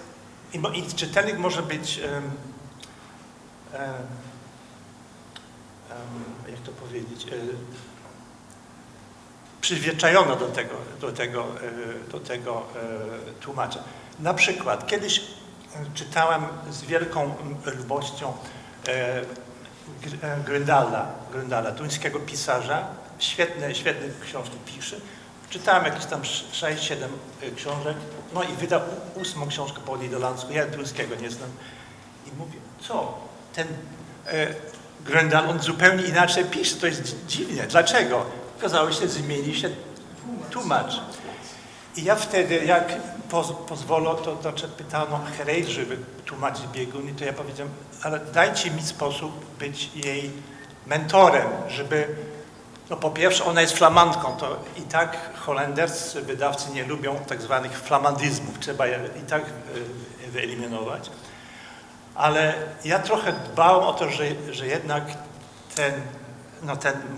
i czytelnik może być, jak to powiedzieć, przyzwyczajony do tego tłumacza. Na przykład kiedyś czytałem z wielką lubością Gröndala, duńskiego pisarza, świetne książki pisze. Czytałem jakieś tam 6-7 książek, no i wydał 8. książkę po niderlandzku, ja duńskiego nie znam. I mówię, co? Ten Gröndal, on zupełnie inaczej pisze, to jest dziwne. Dlaczego? Okazało się, że zmieni się tłumacz. I ja wtedy, jak pozwolą, to pytano Herejs, żeby tłumaczyć bieguny, to ja powiedziałem, ale dajcie mi sposób być jej mentorem, żeby, no po pierwsze ona jest flamandką, to i tak holenderscy wydawcy nie lubią tak zwanych flamandyzmów, trzeba je i tak wyeliminować. Ale ja trochę dbałem o to, że jednak ten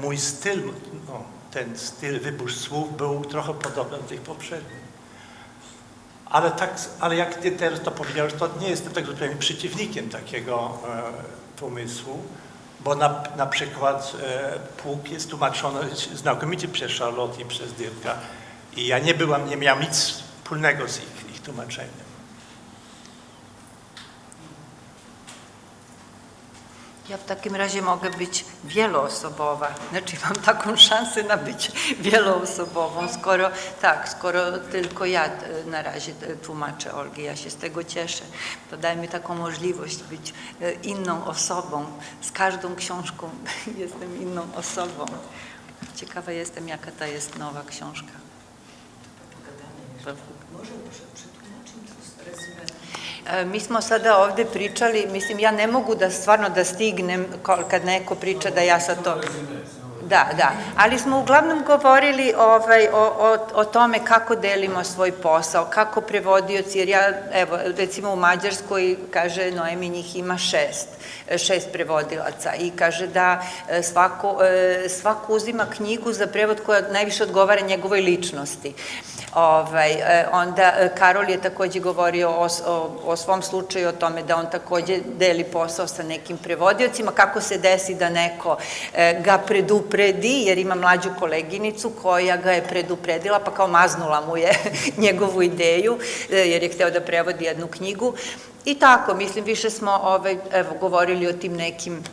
mój styl, ten styl, wybór słów był trochę podobny do tych poprzednich. Ale jak ty teraz to powiedziałeś, to nie jestem tak zupełnie przeciwnikiem takiego pomysłu, bo na przykład Pług jest tłumaczony znakomicie przez Charlotte i przez Dyrka i ja nie miałem nic wspólnego z ich tłumaczeniem. Ja w takim razie mogę być wieloosobowa, znaczy mam taką szansę na być wieloosobową, skoro tylko ja na razie tłumaczę Olgę, ja się z tego cieszę. To daje mi taką możliwość być inną osobą, z każdą książką jestem inną osobą. Ciekawa jestem, jaka ta jest nowa książka. Może przetłumačim rezime. Mi smo sada ovde pričali, mislim, ja ne mogu da stvarno da stignem kad neko priča da ja sad to... Da, ali smo uglavnom govorili o tome kako delimo svoj posao, kako prevodioci, jer ja, evo, recimo u Mađarskoj, kaže Noemi, njih ima šest prevodilaca i kaže da svako uzima knjigu za prevod koja najviše odgovara njegovoj ličnosti. Onda Karol je takođe govorio o svom slučaju, o tome da on takođe deli posao sa nekim prevodiocima, kako se desi da neko ga predupredi, jer ima mlađu koleginicu koja ga je predupredila, pa kao maznula mu je njegovu ideju, jer je hteo da prevodi jednu knjigu. I tako, mislim, više smo govorili o tim nekim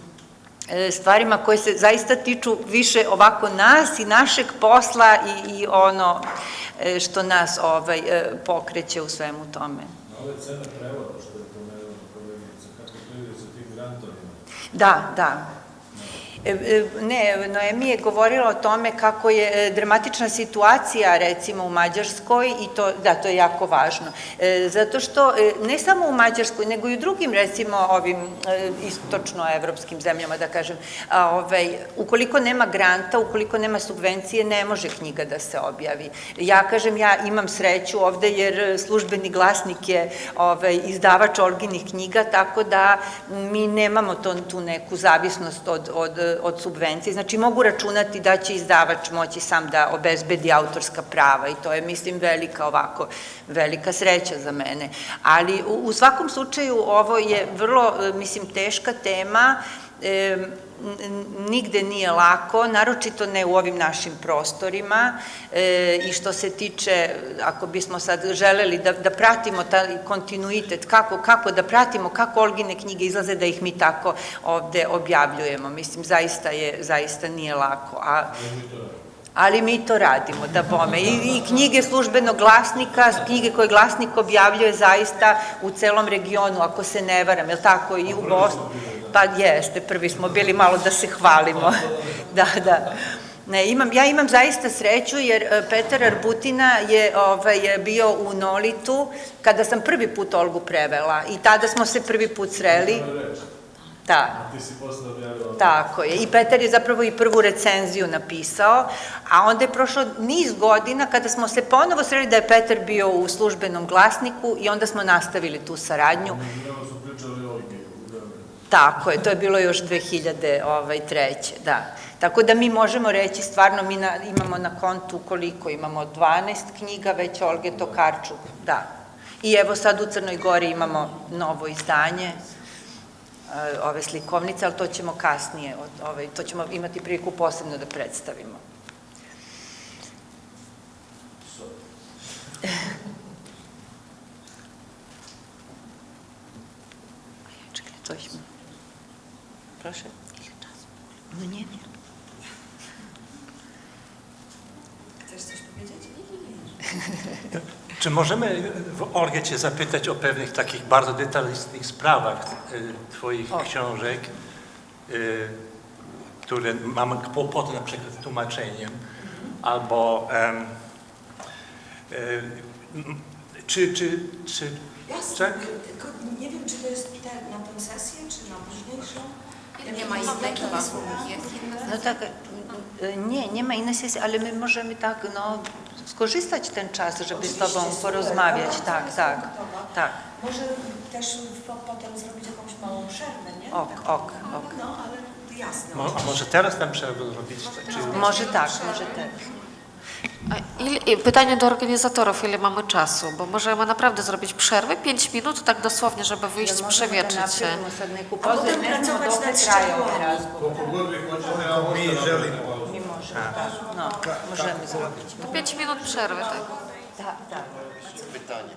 stvarima koje se zaista tiču više ovako nas i našeg posla i ono što nas pokreće u svemu tome. Ove cene prevoda što je pomenula kolegica, kako to ide sa tim grantovima? Da. Ne, Noemi je govorila o tome kako je dramatična situacija recimo u Mađarskoj i to je jako važno. Zato što ne samo u Mađarskoj, nego i u drugim recimo ovim istočnoevropskim zemljama, da kažem, ukoliko nema granta, ukoliko nema subvencije, ne može knjiga da se objavi. Ja kažem, ja imam sreću ovde jer Službeni glasnik je izdavač Olginih knjiga, tako da mi nemamo tu neku zavisnost od subvencije. Znači, mogu računati da će izdavač moći sam da obezbedi autorska prava i to je, mislim, velika sreća za mene. Ali u svakom slučaju ovo je vrlo, mislim, teška tema, nigde nije lako, naročito ne u ovim našim prostorima i što se tiče, ako bismo sad želeli da pratimo taj kontinuitet, kako da pratimo, kako Olgine knjige izlaze, da ih mi tako ovde objavljujemo. Mislim, zaista nije lako. Ali mi to radimo, da bome. I knjige službenog glasnika, knjige koje glasnik objavljuje zaista u celom regionu, ako se ne varam, je li tako, i u Bosni? Pa jeste, prvi smo bili, malo da se hvalimo. Da, da. Ne, ja imam zaista sreću jer Petar Arbutina je bio u Nolitu kada sam prvi put Olgu prevela i tada smo se prvi put sreli. Da. Ti si posle objavila. Tako je. I Petar je zapravo i prvu recenziju napisao, a onda je prošlo niz godina kada smo se ponovo sreli da je Petar bio u službenom glasniku i onda smo nastavili tu saradnju. Mnogo su pričali o Olgi. Tako je, to je bilo još 2003. Da. Tako da mi možemo reći, stvarno mi imamo na kontu koliko imamo, 12 knjiga već Olge Tokarčuk, da. I evo sad u Crnoj Gori imamo novo izdanje ove slikovnice, ali to ćemo kasnije, to ćemo imati priliku posebno da predstavimo. Čekaj, to ćemo. Proszę. Ile czasu? No nie wiem. Chcesz coś powiedzieć? Nie. Czy możemy Olgę Cię zapytać o pewnych takich bardzo detalistycznych sprawach Twoich książek, które mamy kłopoty na przykład z tłumaczeniem, albo czy Jasne, tylko nie wiem, czy to jest na tę sesję, czy na późniejszą. Nie ma innej chyba. No tak, nie ma innej sesji, ale my możemy tak, no, skorzystać ten czas, żeby z Tobą porozmawiać. Tak. Może też potem zrobić jakąś małą przerwę, nie? Ok. No, ale jasne. A może teraz tam przerwę zrobić? Może tak, może tak. Pytanie do organizatorów, ile mamy czasu, bo możemy naprawdę zrobić przerwę, 5 minut, tak dosłownie, żeby wyjść, przewietrzyć się. A potem pracować nad szczegółami. Mi želimo. Mi możemy, tak, no, możemy zrobić. 5 minut przerwy, tak. Tak. Pytanie.